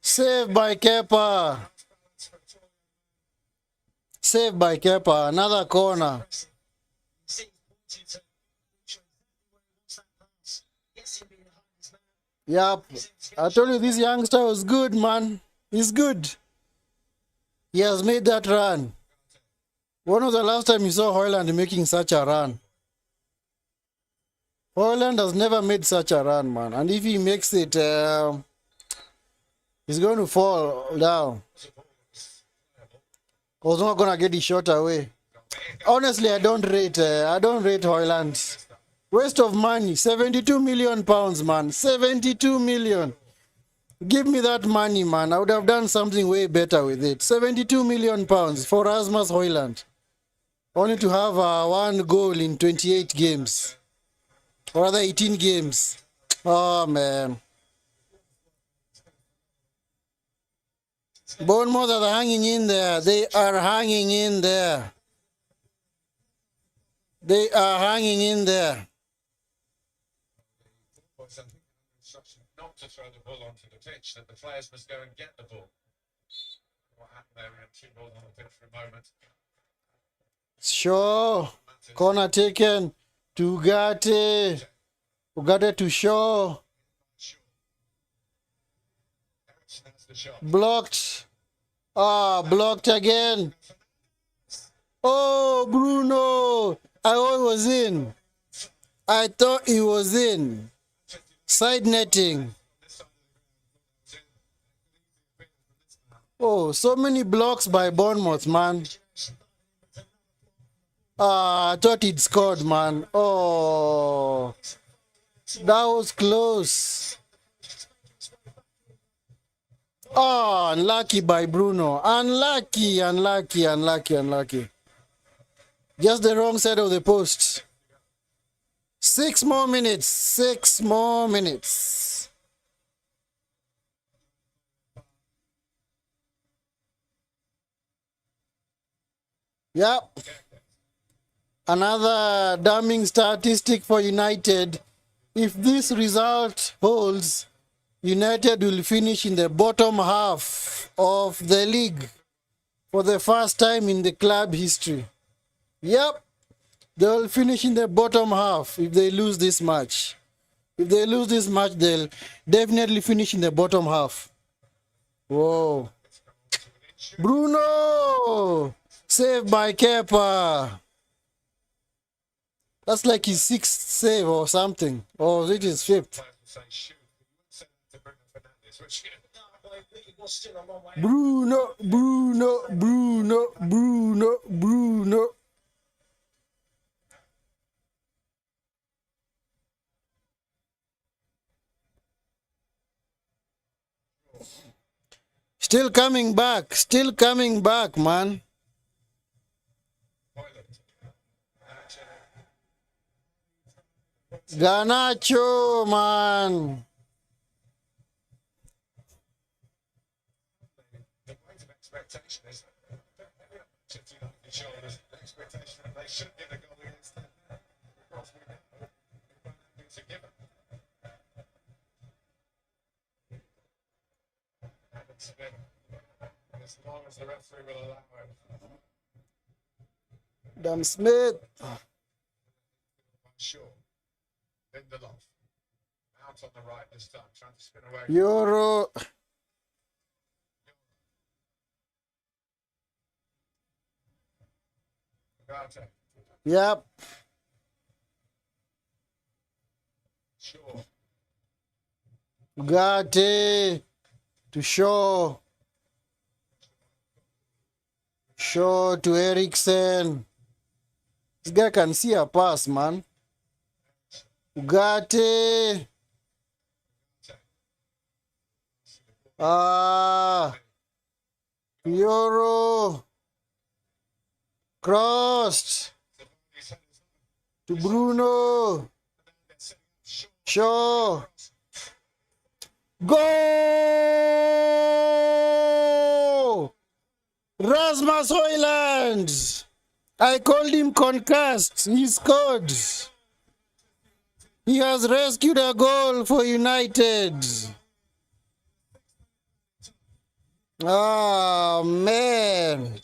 Saved by Kepa. Saved by Kepa. Another corner. Yep. I told you this youngster was good, man. He's good. He has made that run. When was the last time you saw Hoyland making such a run? Hoyland has never made such a run, man. And if he makes it, he's going to fall down. Was not gonna get the shot away. Honestly, I don't rate Hoyland. Waste of money. 72 million pounds, man. 72 million. Give me that money, man. I would have done something way better with it. 72 million pounds for Rasmus Hoyland. Only to have one goal in 28 games. Or rather 18 games. Oh, man. Bournemouth are hanging in there. They are hanging in there. They are hanging in there. Not to throw the ball onto the pitch, that the players must go and get the ball. What happened there? We had two balls on the pitch for a moment. Sure. Corner taken to Ugarte. Ugarte to Shaw. Blocked. Blocked again. Oh, Bruno. I thought he was in. I thought he was in. Side netting. Oh, so many blocks by Bournemouth, man. Ah, I thought he'd scored, man. Oh, that was close. Oh, unlucky by Bruno. Unlucky, unlucky, unlucky, unlucky. Just the wrong side of the post. 6 more minutes. 6 more minutes. Yep. Another damning statistic for United. If this result holds, United will finish in the bottom half of the league for the first time in the club history. Yep. They'll finish in the bottom half if they lose this match. If they lose this match, they'll definitely finish in the bottom half. Whoa. Bruno! Saved by Kepa. That's like his 6th save or something. Or it is 5th. Bruno, Bruno, Bruno, Bruno, Bruno. Still coming back, man. Garnacho, man. The weight of expectation is expectation that they should get a goal against them. Of course, we know it's a given. And it's been, as long as the referee will allow it. Adam Smith. Sure. Lindelof. Out on the right this time, trying to spin away. Euro. Yep. Sure. Ugarte to Shaw. Shaw to Eriksen. This guy can see a pass, man. Ugarte. Euro. Crossed to Bruno. Shaw. Go! Rasmus Højlund. I called him concussed. He scored. He has rescued a goal for United. Oh, man.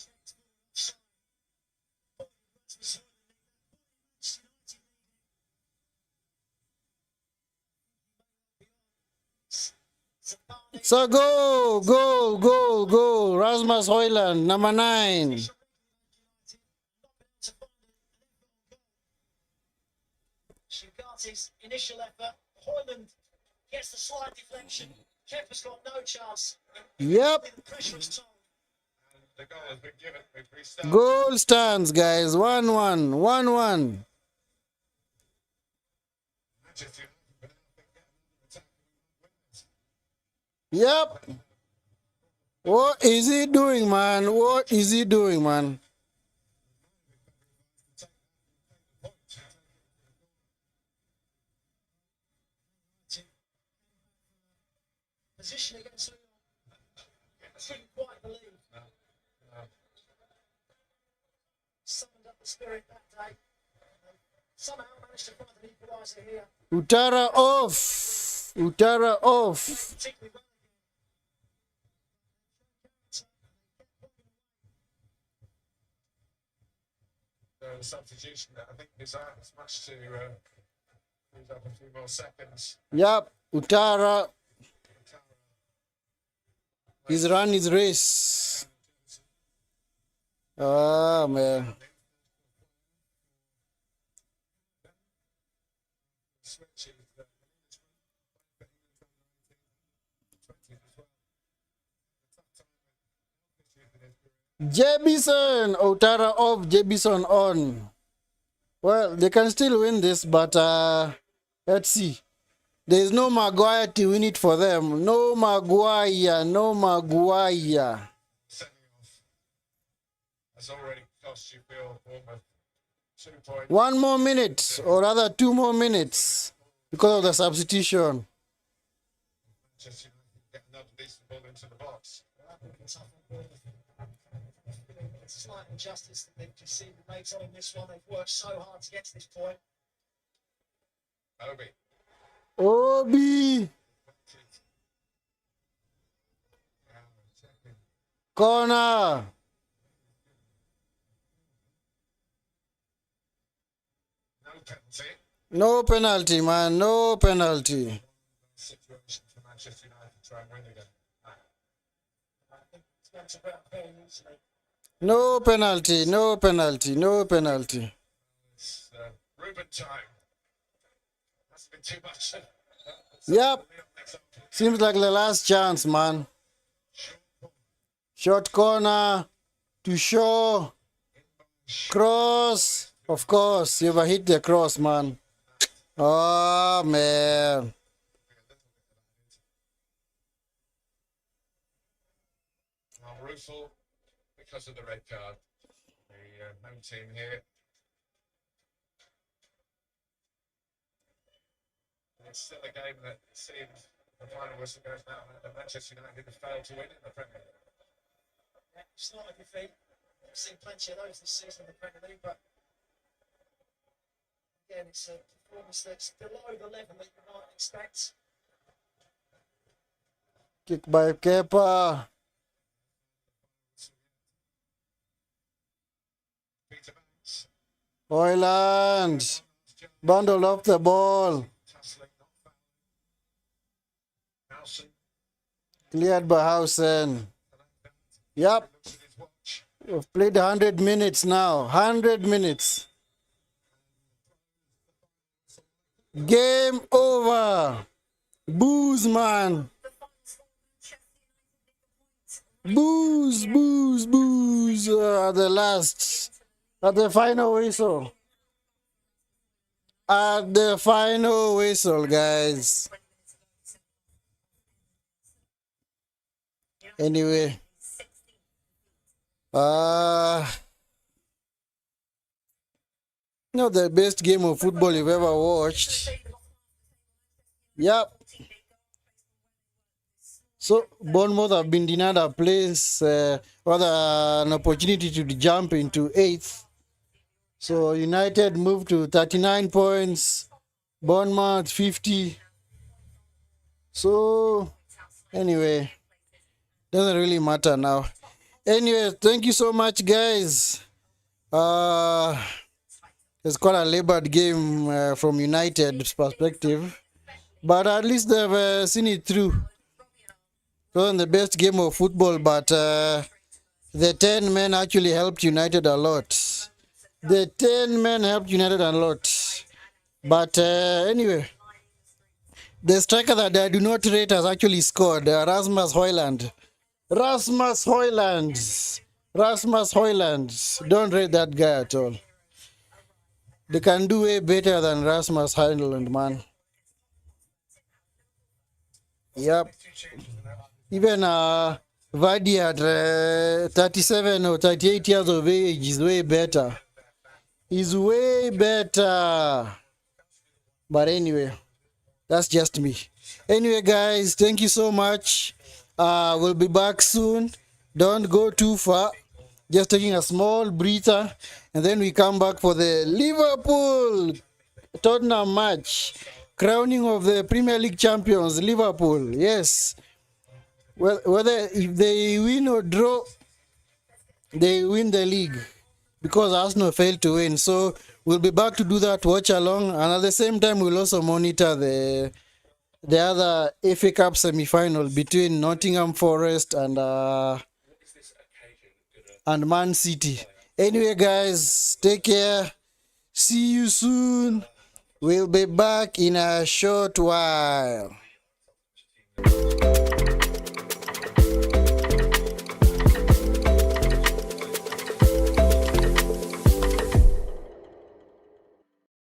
So go, go, go, go. Rasmus Højlund, number 9. Ugarte's initial effort. Højlund gets the slight deflection. Kepa's got no chance. Yep. The pressure is told. The goal has been given. We've restarted. Goal stands, guys. 1-1. 1-1. Yep. What is he doing, man? What is he doing, man? Position against Lyon. I couldn't quite believe. Summoned up the spirit that day. Somehow managed to find an equaliser here. Utara off. Utara off. Particularly well. The substitution, I think, is out as much to use up a few more seconds. Yep. Utara. He's run his race. Oh, man. Jebison. Utara off. Jebison on. Well, they can still win this, but let's see. There is no Maguire to win it for them. No Maguire, no Maguire. Sending off has already cost you, Bill, Bournemouth 2 points. 1 more minute, or rather 2 more minutes, because of the substitution. Just get another decent ball into the box. It's a slight injustice that they've just seen the mates on this one. They've worked so hard to get to this point. Obi. Obi! Corner! No penalty. No penalty, man. No penalty. Situation for Manchester United to try and win again. I think it's going to ground very easily. No penalty. No penalty. No penalty. It's Ruben time. Hasn't been too much. Yep. Seems like the last chance, man. Short corner to Shaw. Cross. Of course, you ever hit the cross, man. Oh, man. Now, Russell, because of the red card, the home team here. It's still a game that seems the final whistle goes now, and Manchester United have failed to win in the Premier League. Yeah, it's not a defeat. I've seen plenty of those this season in the Premier League, but again, it's a performance that's below the level that you might expect. Kick by Kepa. Peter Banks, Hoyland. Bundled off the ball. tussling, not fouling. Nelson Cleared by Hausen. Yep. looks at his watch. We've played 100 minutes now. 100 minutes. Game over. Booze, man. Booze, booze, booze. At the last. At the final whistle. At the final whistle, guys. Anyway. Not the best game of football you've ever watched. Yep. So Bournemouth have been denied a place, rather an opportunity to jump into 8th. So United moved to 39 points, Bournemouth 50. So anyway, doesn't really matter now. Anyway, thank you so much, guys. It's quite a labored game from United's perspective, but at least they've seen it through. It wasn't the best game of football, but the 10 men actually helped United a lot. The 10 men helped United a lot. But anyway, the striker that I do not rate has actually scored, Rasmus Højlund. Rasmus Højlund. Rasmus Højlund. Don't rate that guy at all. They can do way better than Rasmus Højlund, man. Yep. Even Vardy at 37 or 38 years of age is way better. He's way better. But anyway, that's just me. Anyway, guys, thank you so much. We'll be back soon. Don't go too far. Just taking a small breather. And then we come back for the Liverpool Tottenham match. Crowning of the Premier League champions, Liverpool. Yes. Well, whether if they win or draw, they win the league. Because Arsenal failed to win. So we'll be back to do that watch along. And at the same time, we'll also monitor the other FA Cup semi-final between Nottingham Forest and Man City. Anyway, guys, take care. See you soon. We'll be back in a short while.